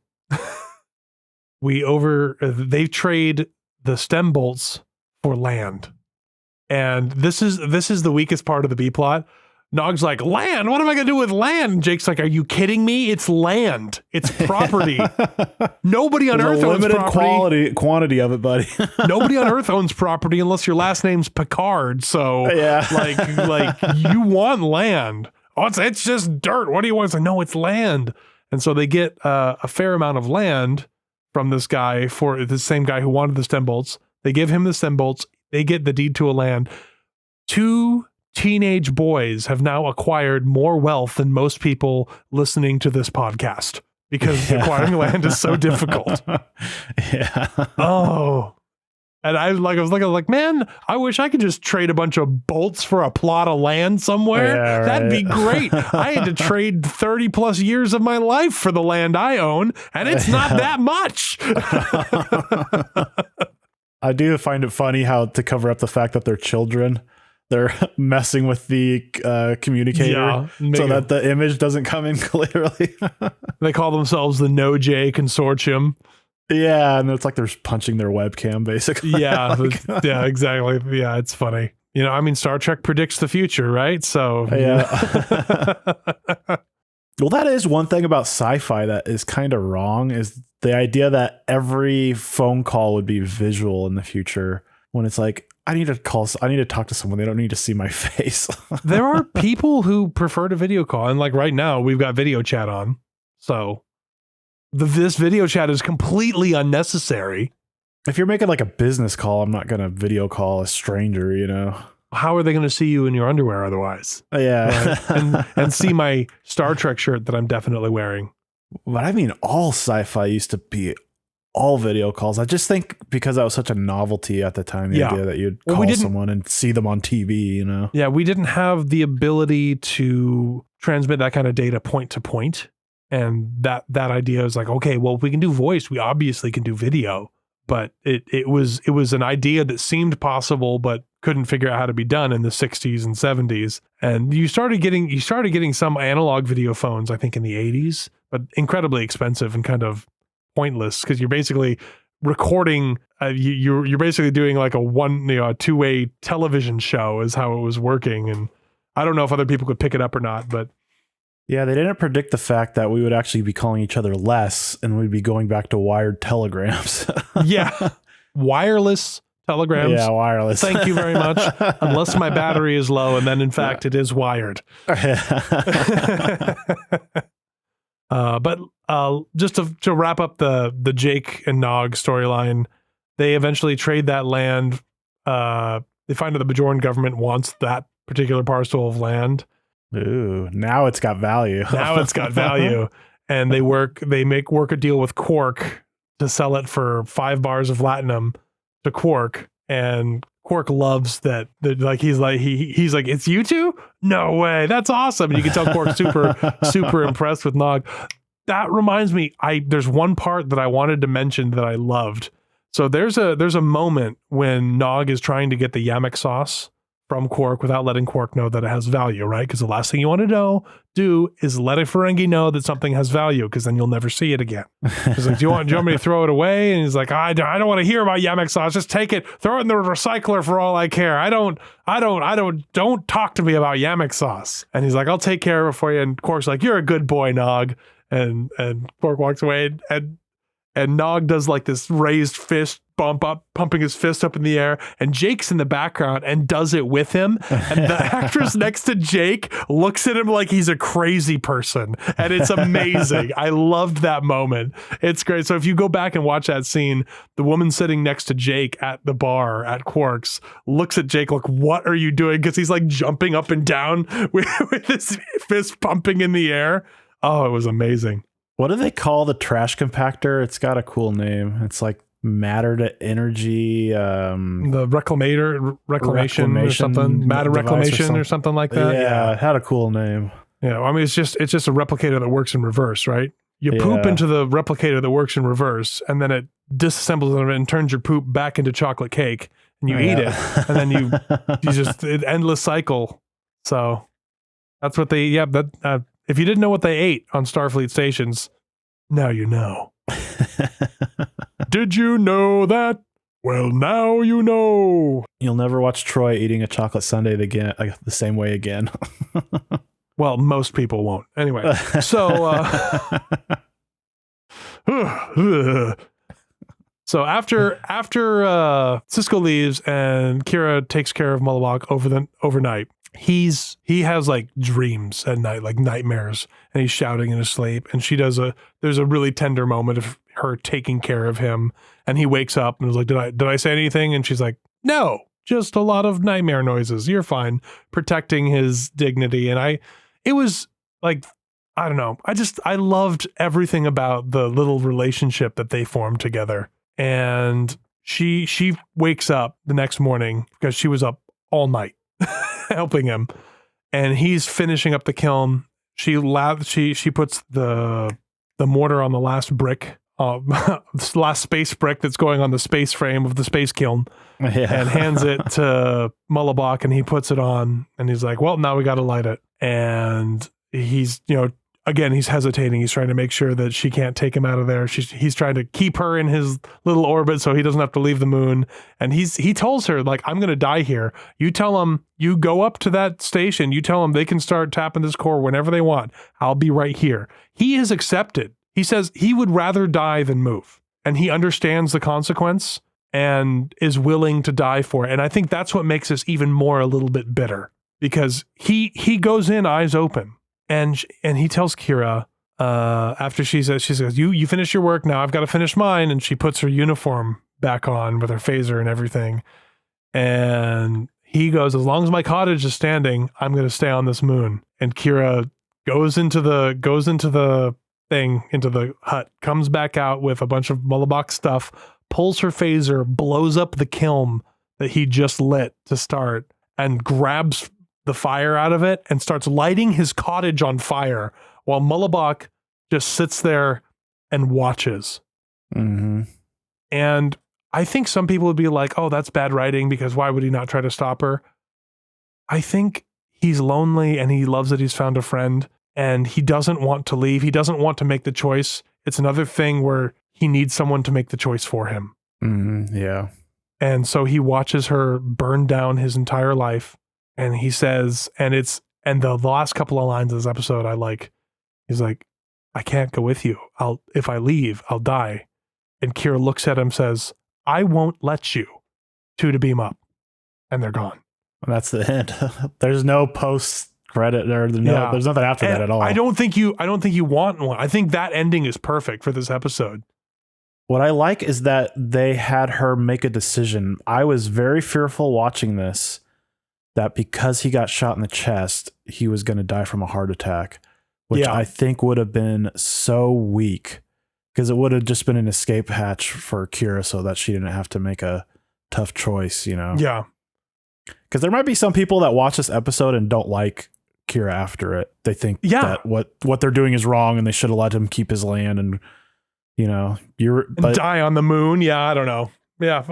S1: they trade the stem bolts for land. And this is the weakest part of the B plot. Nog's like, land? What am I going to do with land? And Jake's like, are you kidding me? It's land. It's property. Nobody on Earth owns property.
S2: Quantity of it, buddy.
S1: Nobody on Earth owns property unless your last name's Picard. So
S2: yeah.
S1: like you want land. Oh, it's just dirt. What do you want? It's like, no, it's land. And so they get a fair amount of land from this guy, for the same guy who wanted the stem bolts. They give him the stem bolts. They get the deed to a land. 2 teenage boys have now acquired more wealth than most people listening to this podcast because acquiring land is so difficult.
S2: Yeah.
S1: Oh. And I was like, man, I wish I could just trade a bunch of bolts for a plot of land somewhere.
S2: Yeah, right.
S1: That'd be great. I had to trade 30 plus years of my life for the land I own, and it's not that much.
S2: I do find it funny how, to cover up the fact that they're children, they're messing with the communicator so that the image doesn't come in clearly.
S1: They call themselves the No J Consortium.
S2: Yeah, and it's like they're punching their webcam, basically.
S1: Yeah, yeah, exactly. Yeah, it's funny. You know, I mean, Star Trek predicts the future, right? So,
S2: yeah. Well, that is one thing about sci-fi that is kind of wrong, is the idea that every phone call would be visual in the future, when it's like, I need to talk to someone. They don't need to see my face.
S1: There are people who prefer to video call. And like right now, we've got video chat on. So this video chat is completely unnecessary.
S2: If you're making like a business call, I'm not going to video call a stranger, you know?
S1: How are they going to see you in your underwear otherwise?
S2: Yeah.
S1: Right? And see my Star Trek shirt that I'm definitely wearing.
S2: But I mean, all sci-fi used to be all video calls. I just think because that was such a novelty at the time, the idea that you'd call someone and see them on TV, you know?
S1: Yeah, we didn't have the ability to transmit that kind of data point to point. And that idea is like, okay, well, if we can do voice, we obviously can do video. But it was an idea that seemed possible, but couldn't figure out how to be done in the 60s and 70s. And you started getting some analog video phones, I think, in the 80s, but incredibly expensive and kind of pointless, because you're basically recording. You're basically doing like a two-way television show is how it was working. And I don't know if other people could pick it up or not, but.
S2: Yeah, they didn't predict the fact that we would actually be calling each other less, and we'd be going back to wired telegrams.
S1: Yeah. Wireless telegrams.
S2: Yeah, wireless.
S1: Thank you very much. Unless my battery is low, and then in fact it is wired. But just to wrap up the Jake and Nog storyline, they eventually trade that land. They find out the Bajoran government wants that particular parcel of land.
S2: Ooh, now it's got value.
S1: And they make work a deal with Quark to sell it for 5 bars of latinum to Quark. And Quark loves that. Like he's like, it's you two? No way. That's awesome. And you can tell Quark's super impressed with Nog. That reminds me, there's one part that I wanted to mention that I loved. So there's a moment when Nog is trying to get the Yamek sauce from Quark without letting Quark know that it has value, right? Because the last thing you want to do is let a Ferengi know that something has value, because then you'll never see it again. He's like, do you want me to throw it away? And he's like, I don't want to hear about Yamek sauce. Just take it, throw it in the recycler for all I care. Don't talk to me about Yamek sauce. And he's like, I'll take care of it for you. And Quark's like, you're a good boy, Nog. And Quark walks away, and Nog does like this raised fist bump up, pumping his fist up in the air, and Jake's in the background and does it with him. And the actress next to Jake looks at him like he's a crazy person. And it's amazing. I loved that moment. It's great. So if you go back and watch that scene, the woman sitting next to Jake at the bar at Quark's looks at Jake like, what are you doing? Because he's like jumping up and down with his fist pumping in the air. Oh, it was amazing.
S2: What do they call the trash compactor? It's got a cool name. It's like matter to energy.
S1: The reclamation or something. Matter reclamation or something like that.
S2: Yeah, it had a cool name.
S1: Yeah, I mean, it's just a replicator that works in reverse, right? You poop into the replicator that works in reverse, and then it disassembles it and turns your poop back into chocolate cake, and you eat it, and then you just an endless cycle. So that's what they. Yeah, that. If you didn't know what they ate on Starfleet stations, now you know. Did you know that? Well, now you know.
S2: You'll never watch Troy eating a chocolate sundae the same way again.
S1: Well, most people won't. Anyway, so so after Sisko leaves and Kira takes care of Mulawak overnight, he has like dreams at night, like nightmares, and he's shouting in his sleep. And there's a really tender moment of her taking care of him, and he wakes up and is like, did I say anything? And she's like, no, just a lot of nightmare noises. You're fine. Protecting his dignity. And it was like, I don't know. I loved everything about the little relationship that they formed together. And she wakes up the next morning because she was up all night helping him, and he's finishing up the kiln. She puts the mortar on the last brick last space brick that's going on the space frame of the space kiln, and hands it to Mullibok, and he puts it on, and he's like, well, now we got to light it. And he's, again, he's hesitating. He's trying to make sure that she can't take him out of there. He's trying to keep her in his little orbit so he doesn't have to leave the moon. And he tells her, like, I'm going to die here. You tell him, you go up to that station. You tell them they can start tapping this core whenever they want. I'll be right here. He has accepted. He says he would rather die than move. And he understands the consequence and is willing to die for it. And I think that's what makes us even more a little bit bitter, because he goes in eyes open. And he tells Kira, after she says, you finish your work, now I've got to finish mine. And she puts her uniform back on with her phaser and everything. And he goes, as long as my cottage is standing, I'm going to stay on this moon. And Kira goes into the hut, comes back out with a bunch of Mullibok stuff, pulls her phaser, blows up the kiln that he just lit to start, and grabs the fire out of it and starts lighting his cottage on fire while Mullibok just sits there and watches.
S2: Mm-hmm.
S1: And I think some people would be like, oh, that's bad writing, because why would he not try to stop her? I think he's lonely and he loves that he's found a friend, and he doesn't want to leave. He doesn't want to make the choice. It's another thing where he needs someone to make the choice for him.
S2: Mm-hmm. Yeah.
S1: And so he watches her burn down his entire life. And he says, and the last couple of lines of this episode, he's like, I can't go with you. If I leave, I'll die. And Kira looks at him, says, I won't let you. 2 to beam up. And they're gone.
S2: And that's the end. There's no post credit there's nothing after that at all.
S1: I don't think you want one. I think that ending is perfect for this episode.
S2: What I like is that they had her make a decision. I was very fearful watching this, that because he got shot in the chest, he was going to die from a heart attack, which I think would have been so weak, because it would have just been an escape hatch for Kira so that she didn't have to make a tough choice,
S1: Yeah.
S2: Because there might be some people that watch this episode and don't like Kira after it. They think that what they're doing is wrong and they should have let him keep his land and,
S1: die on the moon. Yeah, I don't know. Yeah,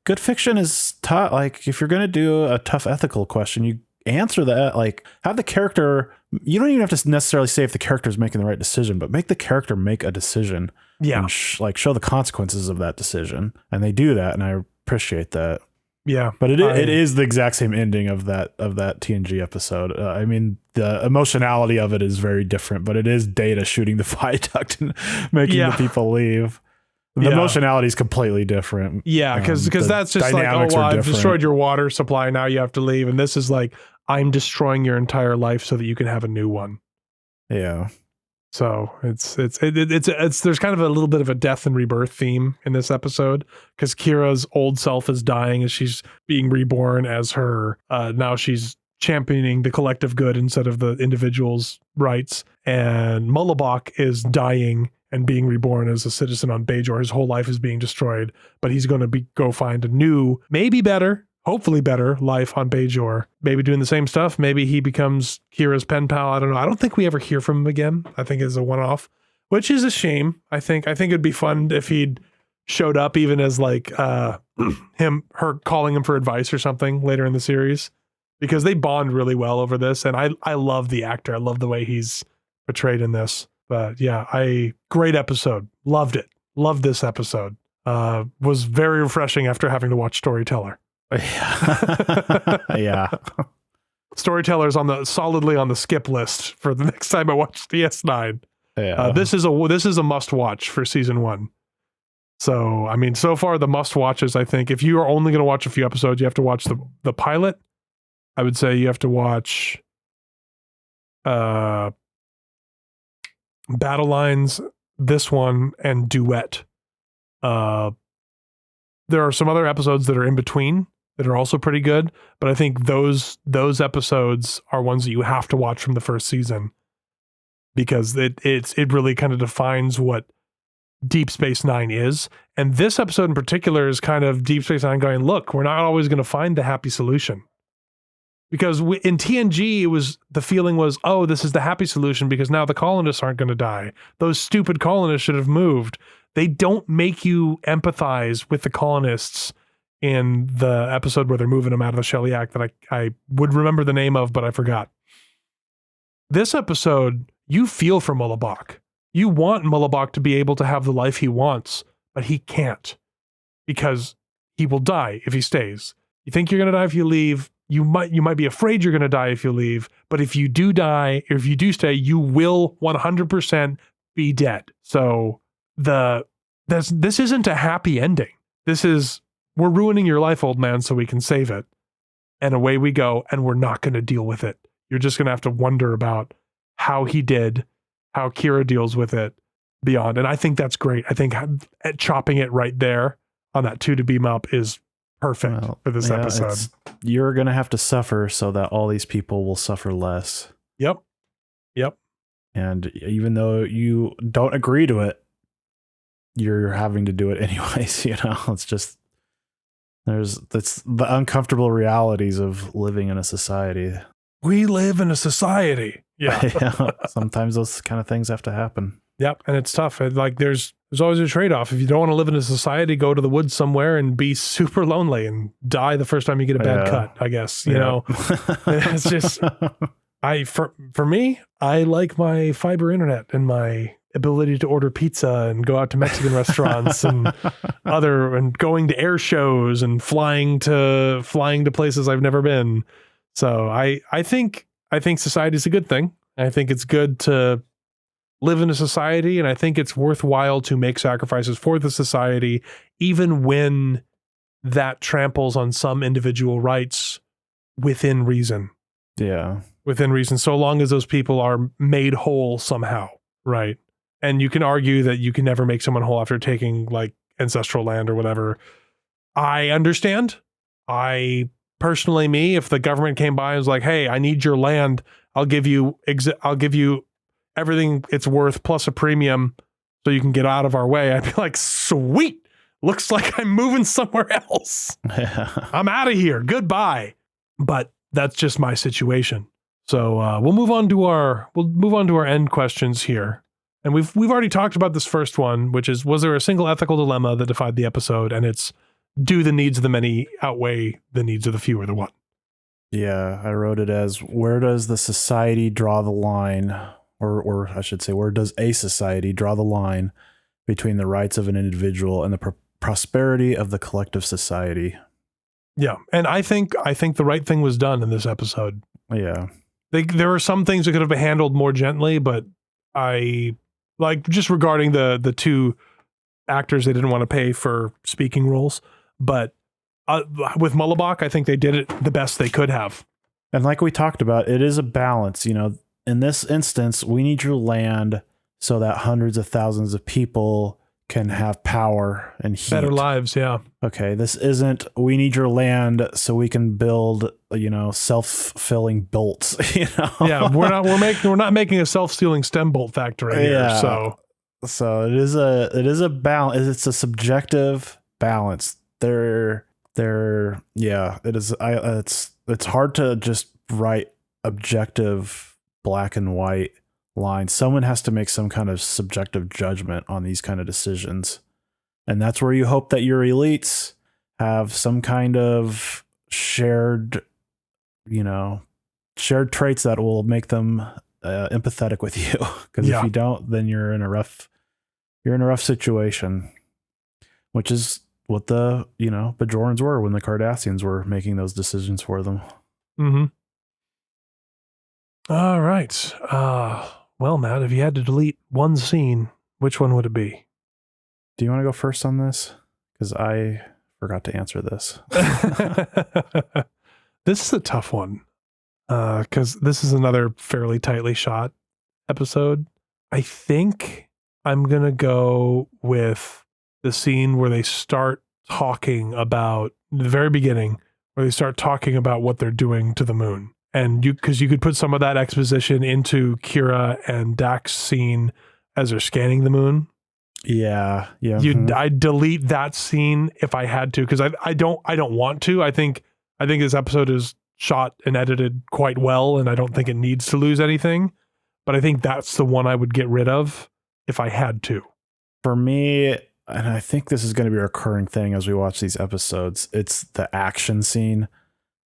S2: good fiction is tough. Like, if you're going to do a tough ethical question, you answer that, like, have the character, you don't even have to necessarily say if the character is making the right decision, but make the character make a decision.
S1: Yeah.
S2: And show the consequences of that decision. And they do that. And I appreciate that.
S1: Yeah.
S2: But it is the exact same ending of that TNG episode. I mean, the emotionality of it is very different, but it is Data shooting the viaduct and making the people leave. The emotionality is completely different.
S1: Yeah, because that's just like, oh, well, I've destroyed your water supply, now you have to leave. And this is like, I'm destroying your entire life so that you can have a new one.
S2: Yeah.
S1: So it's there's kind of a little bit of a death and rebirth theme in this episode, because Kira's old self is dying as she's being reborn as her. Now she's championing the collective good instead of the individual's rights. And Mullibok is dying and being reborn as a citizen on Bajor. His whole life is being destroyed, but he's going to go find a new, maybe better, hopefully better life on Bajor. Maybe doing the same stuff. Maybe he becomes Kira's pen pal. I don't know. I don't think we ever hear from him again. I think it's a one-off, which is a shame. I think it'd be fun if he'd showed up even as like her calling him for advice or something later in the series, because they bond really well over this. And I love the actor. I love the way he's portrayed in this. But yeah, great episode. Loved it. Loved this episode. Was very refreshing after having to watch Storyteller.
S2: Yeah.
S1: Storyteller's solidly on the skip list for the next time I watch DS9.
S2: Yeah.
S1: This is a must watch for season 1. So, I mean, so far the must watches, I think if you are only going to watch a few episodes, you have to watch the pilot. I would say you have to watch Battle Lines, this one, and Duet. There are some other episodes that are in between that are also pretty good, but I think those episodes are ones that you have to watch from the first season, because it really kind of defines what Deep Space Nine is. And this episode in particular is kind of Deep Space Nine going, look, we're not always going to find the happy solution. Because in TNG, the feeling was, oh, this is the happy solution because now the colonists aren't going to die. Those stupid colonists should have moved. They don't make you empathize with the colonists in the episode where they're moving them out of the Shellyak that I would remember the name of, but I forgot. This episode, you feel for Mullibok. You want Mullibok to be able to have the life he wants, but he can't because he will die if he stays. You think you're going to die if you leave. You might be afraid you're going to die if you leave, but if you do die, or if you do stay, you will 100% be dead. So this isn't a happy ending. This is, we're ruining your life, old man, so we can save it. And away we go, and we're not going to deal with it. You're just going to have to wonder about how he did, how Kira deals with it beyond. And I think that's great. I think chopping it right there on that 2 to beam up is perfect for this episode.
S2: You're going to have to suffer so that all these people will suffer less.
S1: Yep.
S2: And even though you don't agree to it, you're having to do it anyways. It's just, that's the uncomfortable realities of living in a society.
S1: We live in a society. Yeah.
S2: Sometimes those kind of things have to happen.
S1: Yep. And it's tough. Like there's always a trade-off. If you don't want to live in a society, go to the woods somewhere and be super lonely and die the first time you get a bad cut, I guess. You know, it's just, for me, I like my fiber internet and my ability to order pizza and go out to Mexican restaurants and going to air shows and flying to places I've never been. So I think society is a good thing. I think it's good to live in a society, and I think it's worthwhile to make sacrifices for the society, even when that tramples on some individual rights within reason.
S2: Yeah.
S1: Within reason, so long as those people are made whole somehow, right? And you can argue that you can never make someone whole after taking like ancestral land or whatever. I understand. I personally, if the government came by and was like, hey, I need your land, I'll give you everything it's worth plus a premium so you can get out of our way, I'd be like, sweet, looks like I'm moving somewhere else. I'm out of here, goodbye. But that's just my situation. So we'll move on to our end questions here. And we've already talked about this first one, which is, was there a single ethical dilemma that defined the episode? And it's, do the needs of the many outweigh the needs of the few or the one?
S2: Yeah, I wrote it as, where does the society draw the line? Or I should say, where does a society draw the line between the rights of an individual and the prosperity of the collective society?
S1: Yeah, and I think the right thing was done in this episode.
S2: Yeah.
S1: There are some things that could have been handled more gently, but I like just regarding the 2 actors they didn't want to pay for speaking roles. But with Mullibok, I think they did it the best they could have.
S2: And like we talked about, it is a balance. In this instance, we need your land so that hundreds of thousands of people can have power and heat.
S1: Better lives, yeah.
S2: Okay, this isn't, we need your land so we can build, self-filling bolts,
S1: Yeah, we're not making a self-sealing stem bolt factory here,
S2: So it is a balance. It's a subjective balance. It is. It's hard to just write objective black and white lines. Someone has to make some kind of subjective judgment on these kind of decisions. And that's where you hope that your elites have some kind of shared traits that will make them empathetic with you. Because if you don't, then you're in a rough situation, which is what the, Bajorans were when the Cardassians were making those decisions for them.
S1: Mm-hmm. All right. Well, Matt, if you had to delete one scene, which one would it be?
S2: Do you want to go first on this? Because I forgot to answer this.
S1: This is a tough one. Because this is another fairly tightly shot episode. I think I'm going to go with the scene where they start talking about, the very beginning, where they start talking about what they're doing to the moon. And because you could put some of that exposition into Kira and Dak's scene as they're scanning the moon.
S2: Yeah.
S1: I'd delete that scene if I had to, because I don't want to. I think this episode is shot and edited quite well, and I don't think it needs to lose anything. But I think that's the one I would get rid of if I had to.
S2: For me, and I think this is going to be a recurring thing as we watch these episodes, it's the action scene.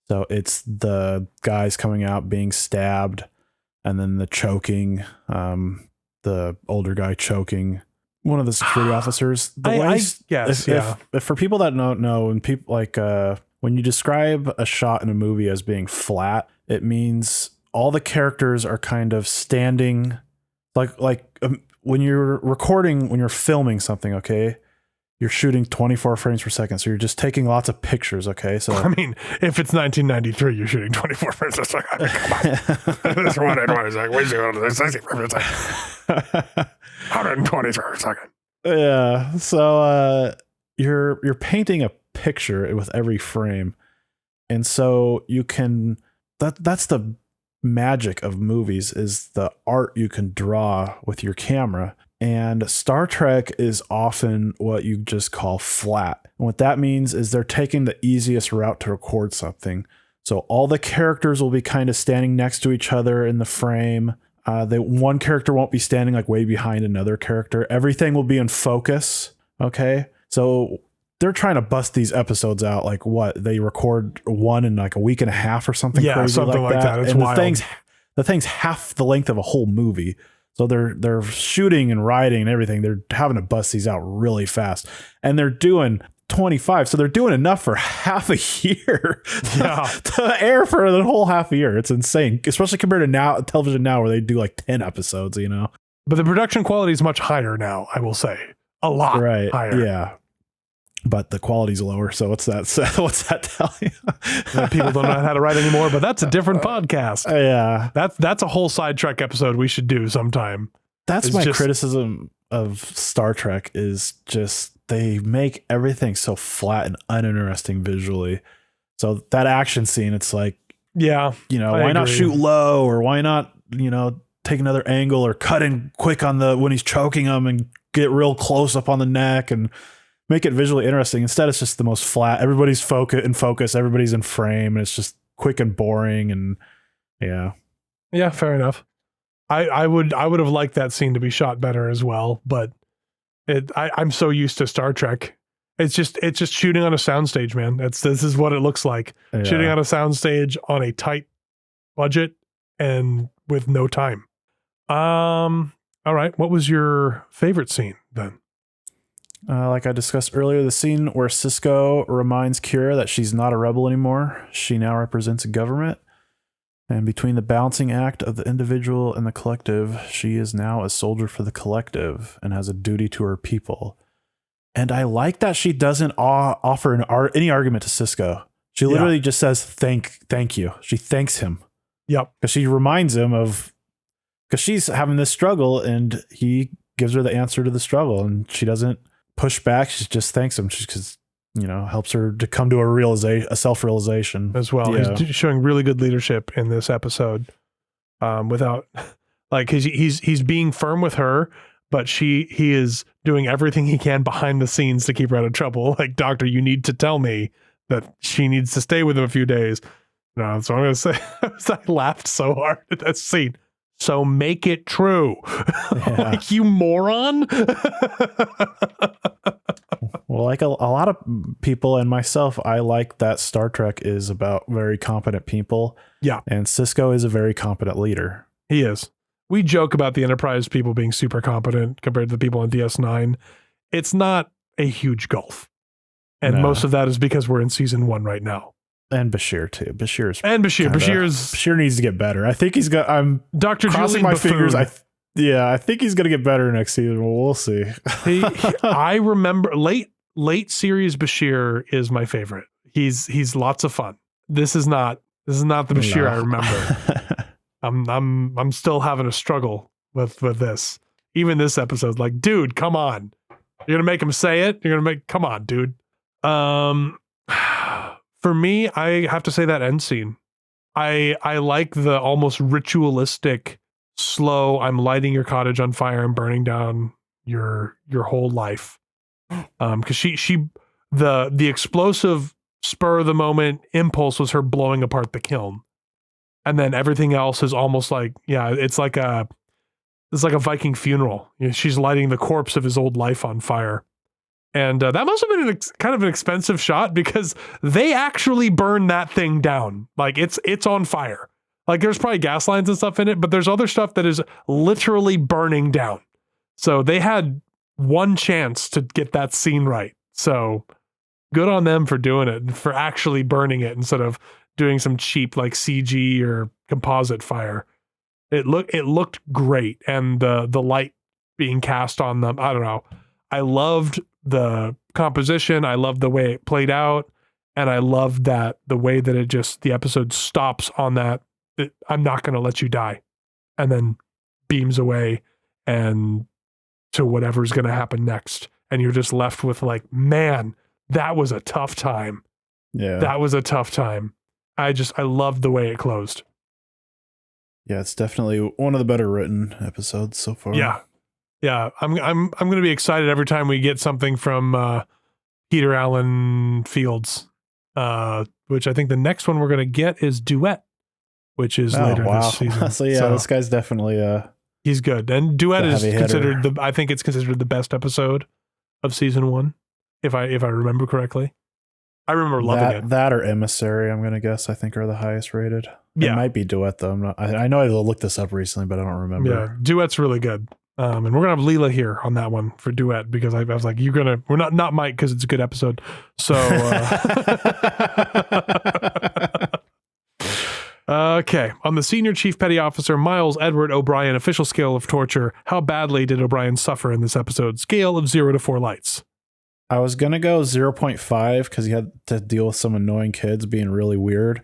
S2: So it's the guys coming out being stabbed, and then the choking, the older guy choking one of the security officers. If for people that don't know, and people like when you describe a shot in a movie as being flat, it means all the characters are kind of standing, when you're recording, when you're filming something, okay, you're shooting 24 frames per second, so you're just taking lots of pictures, okay? So
S1: I mean, if it's 1993, you're shooting 24 frames per second. I mean, come on. That's what it was. Like, where's your 60 frames per second? 120 frames per second.
S2: Yeah. So you're painting a picture with every frame, and so you can. That's the magic of movies, is the art you can draw with your camera. And Star Trek is often what you just call flat. And what that means is they're taking the easiest route to record something. So all the characters will be kind of standing next to each other in the frame. One character won't be standing like way behind another character. Everything will be in focus. Okay. So they're trying to bust these episodes out. Like what? They record one in like a week and a half or something crazy
S1: something like that. It's
S2: and
S1: wild.
S2: The thing's half the length of a whole movie. So they're shooting and writing and everything. They're having to bust these out really fast. And they're doing 25. So they're doing enough for half a year to air for the whole half a year. It's insane, especially compared to television now where they do like 10 episodes, you know.
S1: But the production quality is much higher now, I will say. A lot higher.
S2: Yeah. But the quality's lower. So what's that tell you?
S1: That people don't know how to write anymore, but that's a different podcast.
S2: Yeah.
S1: That's a whole side Trek episode we should do sometime.
S2: That's my criticism of Star Trek, is just they make everything so flat and uninteresting visually. So that action scene, it's like, why not shoot low, or why not, take another angle, or cut in quick on when he's choking him and get real close up on the neck and make it visually interesting. Instead, it's just the most flat. Everybody's in focus. Everybody's in frame, and it's just quick and boring. And
S1: yeah, fair enough. I would have liked that scene to be shot better as well, but I'm so used to Star Trek. It's just shooting on a soundstage, man. This is what it looks like. Yeah. Shooting on a soundstage on a tight budget and with no time. All right. What was your favorite scene then?
S2: Like I discussed earlier, the scene where Sisko reminds Kira that she's not a rebel anymore. She now represents a government. And between the balancing act of the individual and the collective, she is now a soldier for the collective and has a duty to her people. And I like that she doesn't offer any argument to Sisko. She literally just says, thank you. She thanks him.
S1: Yep.
S2: Because she reminds him because she's having this struggle, and he gives her the answer to the struggle, and she doesn't push back. She just thanks him because helps her to come to a self-realization
S1: as well. Yeah. He's showing really good leadership in this episode, without he's being firm with her, but he is doing everything he can behind the scenes to keep her out of trouble. Like, doctor, you need to tell me that she needs to stay with him a few days. No, so I'm going to say, I laughed so hard at that scene. So make it true. Yeah. Like, you moron.
S2: Well, like a lot of people and myself, I like that Star Trek is about very competent people.
S1: Yeah.
S2: And Sisko is a very competent leader.
S1: He is. We joke about the Enterprise people being super competent compared to the people on DS9. It's not a huge gulf. And most of that is because we're in season 1 right now.
S2: And Bashir too. Bashir
S1: needs
S2: to get better. I think he's got. I'm
S1: Dr.
S2: crossing
S1: Julian
S2: my
S1: Buffoon.
S2: fingers. I think he's gonna get better next season. Well, we'll see.
S1: I remember late series Bashir is my favorite. He's lots of fun. This is not the Bashir I remember. I'm still having a struggle with this. Even this episode, like, dude, come on. You're gonna make him say it. Come on, dude. For me, I have to say that end scene. I like the almost ritualistic, slow, I'm lighting your cottage on fire and burning down your whole life. Because the explosive spur of the moment impulse was her blowing apart the kiln. And then everything else is almost like, it's like a Viking funeral. She's lighting the corpse of his old life on fire. And that must have been kind of an expensive shot because they actually burned that thing down. Like it's on fire. Like there's probably gas lines and stuff in it, but there's other stuff that is literally burning down. So they had one chance to get that scene right. So good on them for doing it and for actually burning it instead of doing some cheap like CG or composite fire. It looked great, and the light being cast on them. I don't know. I loved the composition. I loved the way it played out, and I loved that the way that the episode stops on that. I'm not going to let you die, and then beams away and to whatever's going to happen next, and you're just left with like, man, that was a tough time.
S2: Yeah,
S1: that was a tough time. I loved the way it closed.
S2: Yeah, it's definitely one of the better written episodes so far.
S1: Yeah. I'm going to be excited every time we get something from Peter Allen Fields, which I think the next one we're going to get is Duet, which is later this season.
S2: So this guy's definitely
S1: he's good. And Duet is considered
S2: hitter.
S1: I think it's considered the best episode of season 1, if I remember correctly. I remember loving it.
S2: That or Emissary, I'm going to guess, I think are the highest rated. It might be Duet, though. I know I looked this up recently, but I don't remember.
S1: Yeah, Duet's really good. And we're going to have Leela here on that one for Duet because I was like, we're not Mike because it's a good episode. So, okay. On the Senior Chief Petty Officer Miles Edward O'Brien official scale of torture, how badly did O'Brien suffer in this episode? Scale of 0 to 4 lights.
S2: I was going to go 0.5 because he had to deal with some annoying kids being really weird.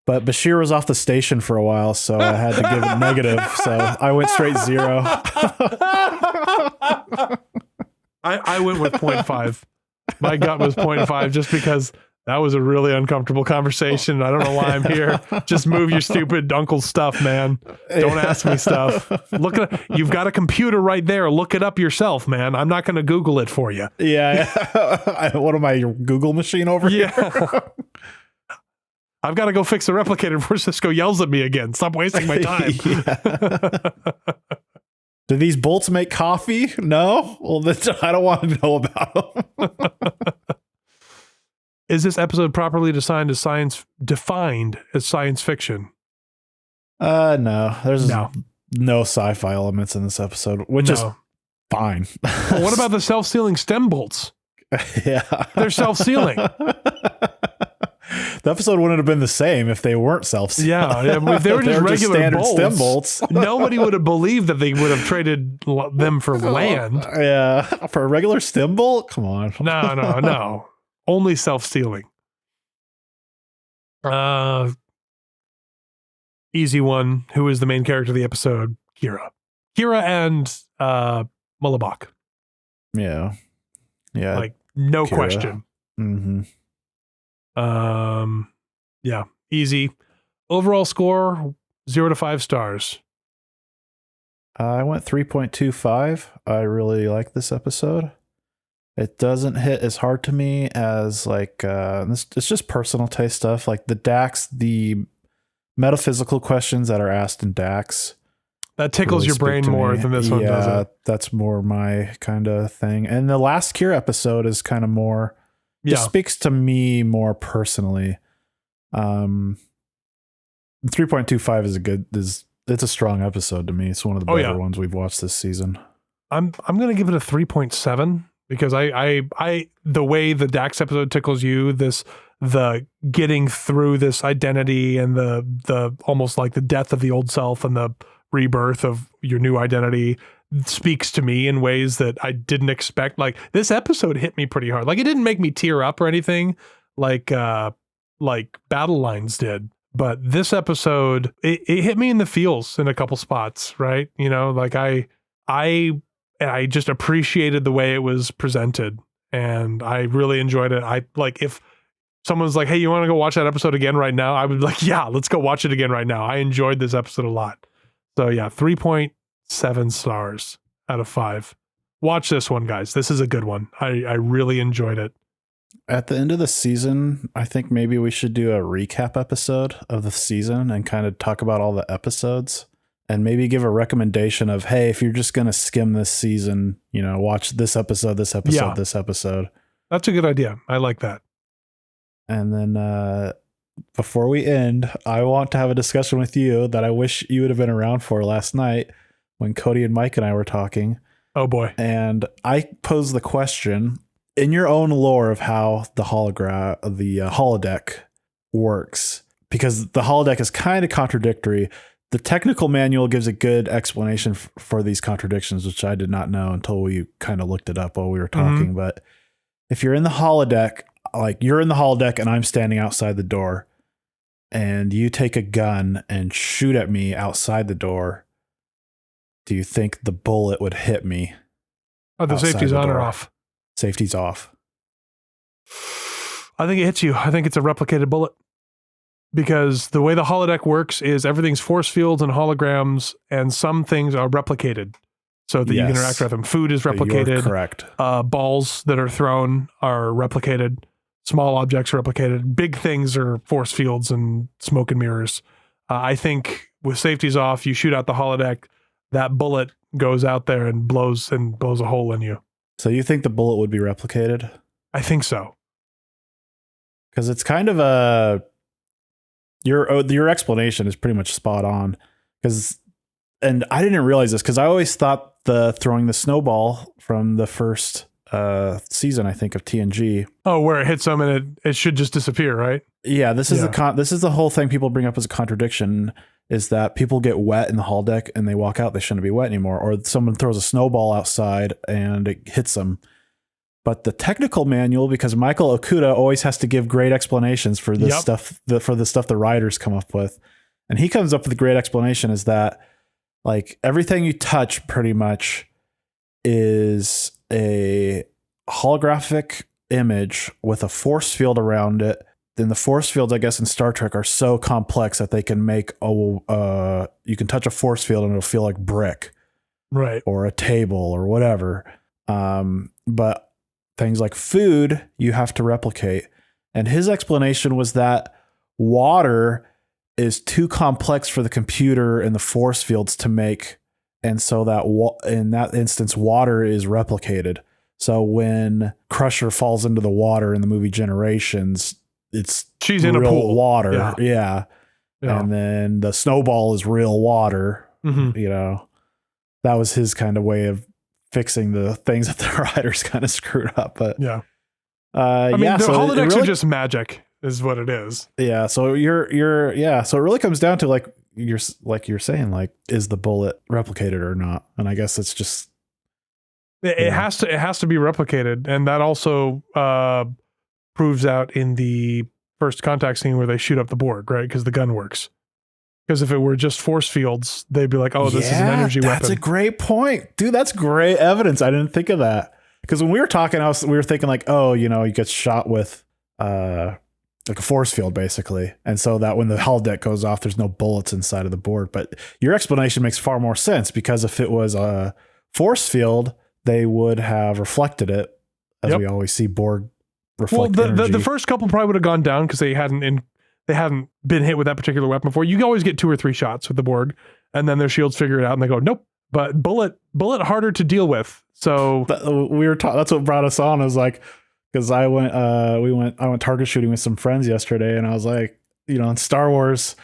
S2: But Bashir was off the station for a while, so I had to give it negative. So I went straight 0.
S1: I went with 0.5. My gut was 0.5 just because that was a really uncomfortable conversation. I don't know why I'm here. Just move your stupid uncle stuff, man. Don't ask me stuff. You've got a computer right there. Look it up yourself, man. I'm not going to Google it for you.
S2: Yeah. What am I, your Google machine over here?
S1: I've got to go fix the replicator before Cisco yells at me again. Stop wasting my time.
S2: Do these bolts make coffee? No? Well, I don't want to know about them.
S1: Is this episode properly defined as science fiction?
S2: No. There's no sci-fi elements in this episode, which is fine.
S1: Well, what about the self-sealing stem bolts?
S2: Yeah.
S1: They're self-sealing.
S2: The episode wouldn't have been the same if they weren't self-sealing.
S1: Yeah, if they were just regular
S2: standard stem bolts.
S1: Nobody would have believed that they would have traded them for land.
S2: Yeah, for a regular stem bolt? Come on.
S1: No. Only self-sealing. Easy one. Who is the main character of the episode? Kira and Mullabach.
S2: Yeah.
S1: Like, no
S2: Kira.
S1: question.
S2: Mm-hmm.
S1: Yeah, easy. Overall score 0 to 5 stars.
S2: I went 3.25. I really like this episode. It doesn't hit as hard to me as it's just personal taste stuff, like the metaphysical questions that are asked in Dax.
S1: That tickles
S2: really
S1: your brain more than this one does.
S2: Yeah, that's more my kind of thing. And the last Kira episode is kind of more. Just speaks to me more personally. 3.25 it's a strong episode to me. It's one of the better ones we've watched this season.
S1: I'm going to give it a 3.7 because I the way the Dax episode tickles you, the getting through this identity and the almost like the death of the old self and the rebirth of your new identity speaks to me in ways that I didn't expect. Like this episode hit me pretty hard. Like it didn't make me tear up or anything like Battle Lines did, but this episode it hit me in the feels in a couple spots, right? You know, like I just appreciated the way it was presented and I really enjoyed it. I like if someone's like, "Hey, you want to go watch that episode again right now?" I would be like, "Yeah, let's go watch it again right now." I enjoyed this episode a lot. So yeah, 3.7 stars out of 5. Watch this one, guys. This is a good one. I really enjoyed it.
S2: At the end of the season, I think maybe we should do a recap episode of the season and kind of talk about all the episodes and maybe give a recommendation of, hey, if you're just going to skim this season, watch this episode, this episode, this episode.
S1: That's a good idea. I like that.
S2: And then before we end, I want to have a discussion with you that I wish you would have been around for last night when Cody and Mike and I were talking.
S1: Oh boy.
S2: And I posed the question, in your own lore of how the holodeck works, because the holodeck is kind of contradictory. The technical manual gives a good explanation for these contradictions, which I did not know until we kind of looked it up while we were talking. But if you're in the holodeck, like you're in the holodeck and I'm standing outside the door and you take a gun and shoot at me outside the door, do you think the bullet would hit me?
S1: Oh, the safety's on or off?
S2: Safety's off.
S1: I think it hits you. I think it's a replicated bullet. Because the way the holodeck works is everything's force fields and holograms, and some things are replicated so that you can interact with them. Food is replicated.
S2: You're correct.
S1: Balls that are thrown are replicated. Small objects are replicated. Big things are force fields and smoke and mirrors. I think with safety's off, you shoot out the holodeck, that bullet goes out there and blows a hole in you.
S2: So you think the bullet would be replicated?
S1: I think so.
S2: Because it's kind of your explanation is pretty much spot on. And I didn't realize this because I always thought throwing the snowball from the first season, I think, of TNG.
S1: Oh, where it hits them and it should just disappear, right?
S2: Yeah, this is the whole thing people bring up as a contradiction, is that people get wet in the holodeck and they walk out, they shouldn't be wet anymore, or someone throws a snowball outside and it hits them. But the technical manual, because Michael Okuda always has to give great explanations for this stuff, for the stuff the writers come up with, and he comes up with a great explanation, is that like everything you touch pretty much is a holographic image with a force field around it. Then the force fields, I guess, in Star Trek are so complex that they can make you can touch a force field and it'll feel like brick,
S1: right,
S2: or a table or whatever. But things like food, you have to replicate. And his explanation was that water is too complex for the computer and the force fields to make, and so that in that instance, water is replicated. So when Crusher falls into the water in the movie Generations, she's in a pool, water, yeah. And then the snowball is real water. That was his kind of way of fixing the things that the writers kind of screwed up. But
S1: the holodecks are just magic, is what it is.
S2: Yeah. So so it really comes down to like you're saying, like, is the bullet replicated or not? And I guess it's just
S1: it has to be replicated, and that also proves out in the first contact scene where they shoot up the Borg, right? Because the gun works. Because if it were just force fields, they'd be like, oh, this is an energy weapon. That's
S2: a great point. Dude, that's great evidence. I didn't think of that. Because when we were talking, we were thinking like, oh, you get shot with like a force field, basically. And so that when the holodeck goes off, there's no bullets inside of the Borg. But your explanation makes far more sense, because if it was a force field, they would have reflected it, as we always see Borg reflect energy.
S1: The first couple probably would have gone down because they hadn't been hit with that particular weapon before. You always get 2 or 3 shots with the Borg, and then their shields figure it out and they go, nope. But bullet harder to deal with. So
S2: that's what brought us on. I was like, because I went target shooting with some friends yesterday, and I was like, in Star Wars,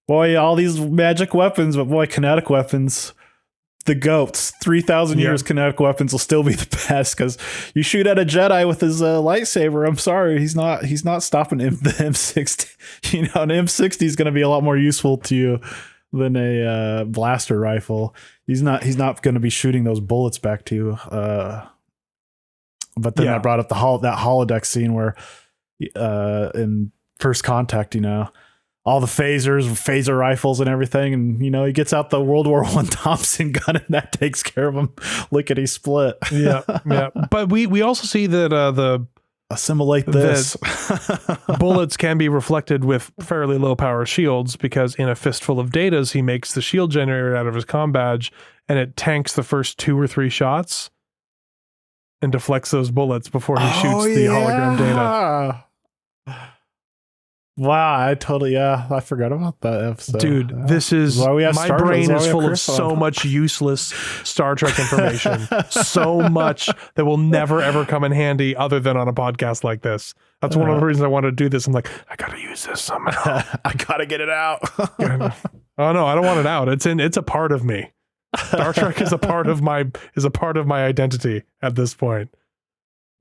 S2: boy, all these magic weapons, but boy, kinetic weapons, the goats, 3,000 years kinetic weapons will still be the best, because you shoot at a Jedi with his lightsaber. I'm sorry, he's not stopping the M60. An M60 is going to be a lot more useful to you than a blaster rifle. He's not going to be shooting those bullets back to you. But then I brought up that holodeck scene where in First Contact, all the phaser rifles and everything, and he gets out the World War I Thompson gun, and that takes care of him lickety split.
S1: Yeah. But we also see that
S2: assimilate this.
S1: Bullets can be reflected with fairly low power shields, because in A Fistful of Datas, he makes the shield generator out of his comm badge, and it tanks the first 2 or 3 shots. and deflects those bullets before he shoots the hologram data.
S2: Wow, I forgot about that episode.
S1: Dude, this is my brain is full of so much useless Star Trek information. So much that will never ever come in handy other than on a podcast like this. That's one of the reasons I want to do this. I'm like, I gotta use this somehow.
S2: I gotta get it out.
S1: Oh no, I don't want it out. It's a part of me. Star Trek is a part of my identity at this point.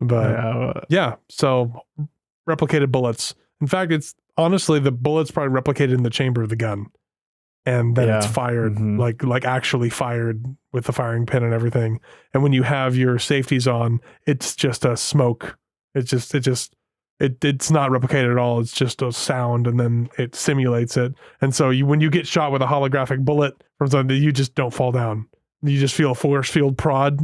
S1: But yeah, so replicated bullets. In fact, it's honestly the bullet's probably replicated in the chamber of the gun, and then it's fired like actually fired with the firing pin and everything. And when you have your safeties on, it's just a smoke. It's not replicated at all. It's just a sound, and then it simulates it. And so when you get shot with a holographic bullet from something, you just don't fall down. You just feel a force field prod.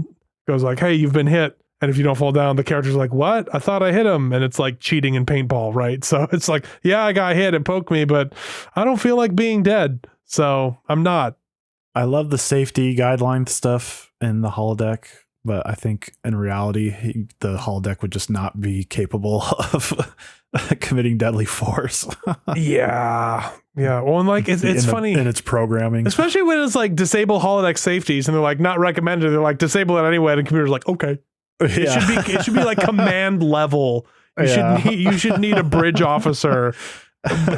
S1: Goes like, hey, you've been hit. And if you don't fall down, the character's like, what? I thought I hit him. And it's like cheating in paintball, right? So it's like, yeah, I got hit and poked me, but I don't feel like being dead. So I'm not.
S2: I love the safety guideline stuff in the holodeck, but I think in reality, the holodeck would just not be capable of committing deadly force.
S1: Yeah. Well, and like, it's funny.
S2: In its programming.
S1: Especially when it's like disable holodeck safeties and they're like, not recommended. They're like, disable it anyway. And the computer's like, okay. It should be like command level. You should need a bridge officer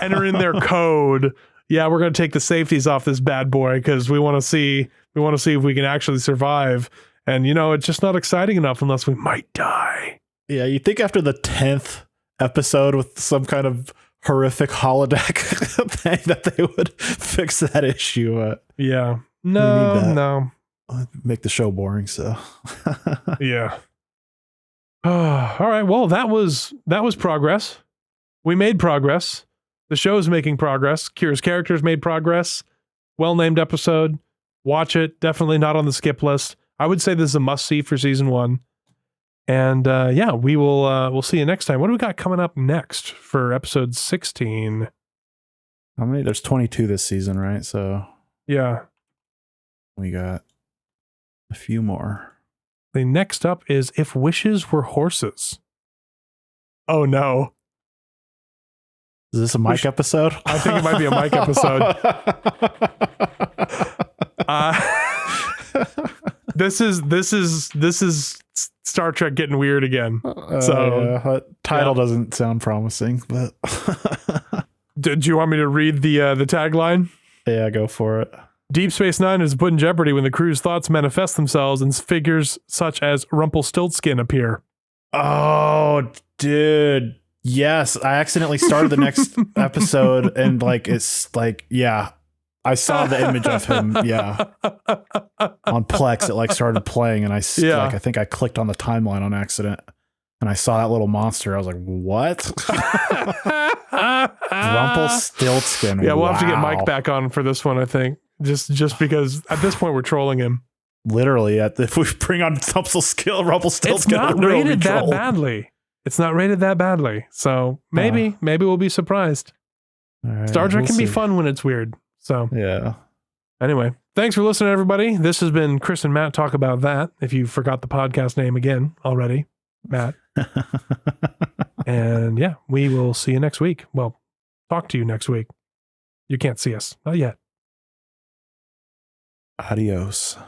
S1: enter in their code. Yeah, we're going to take the safeties off this bad boy because we want to see if we can actually survive. And it's just not exciting enough unless we might die.
S2: Yeah, you think after the 10th episode with some kind of horrific holodeck thing that they would fix that issue.
S1: Yeah. No.
S2: Make the show boring, so.
S1: Yeah. All right. Well, that was progress. We made progress. The show's making progress. Kira's characters made progress. Well-named episode. Watch it. Definitely not on the skip list. I would say this is a must-see for season 1. And yeah, we'll see you next time. What do we got coming up next for episode 16?
S2: How many? There's 22 this season, right? So
S1: yeah,
S2: we got a few more.
S1: The next up is If Wishes Were Horses. Oh no.
S2: Is this a Mike episode?
S1: I think it might be a Mike episode. This is Star Trek getting weird again.
S2: Title doesn't sound promising, but
S1: do you want me to read the tagline?
S2: Yeah, go for it.
S1: Deep Space Nine is put in jeopardy when the crew's thoughts manifest themselves and figures such as Rumpelstiltskin appear.
S2: Oh, dude. Yes, I accidentally started the next episode and it's like, yeah, I saw the image of him. Yeah. On Plex, it started playing and I think I clicked on the timeline on accident and I saw that little monster. I was like, what? Rumpelstiltskin.
S1: Yeah, we'll have to get Mike back on for this one, I think. Just because at this point we're trolling him.
S2: Literally, if we bring on Rumpelstiltskin,
S1: it's not rated that badly. It's not rated that badly. So maybe we'll be surprised. Right, Star Trek can be fun when it's weird. So
S2: yeah.
S1: Anyway, thanks for listening, everybody. This has been Chris and Matt Talk About That. If you forgot the podcast name again already, Matt. And yeah, we will see you next week. Well, talk to you next week. You can't see us. Not yet.
S2: Adios.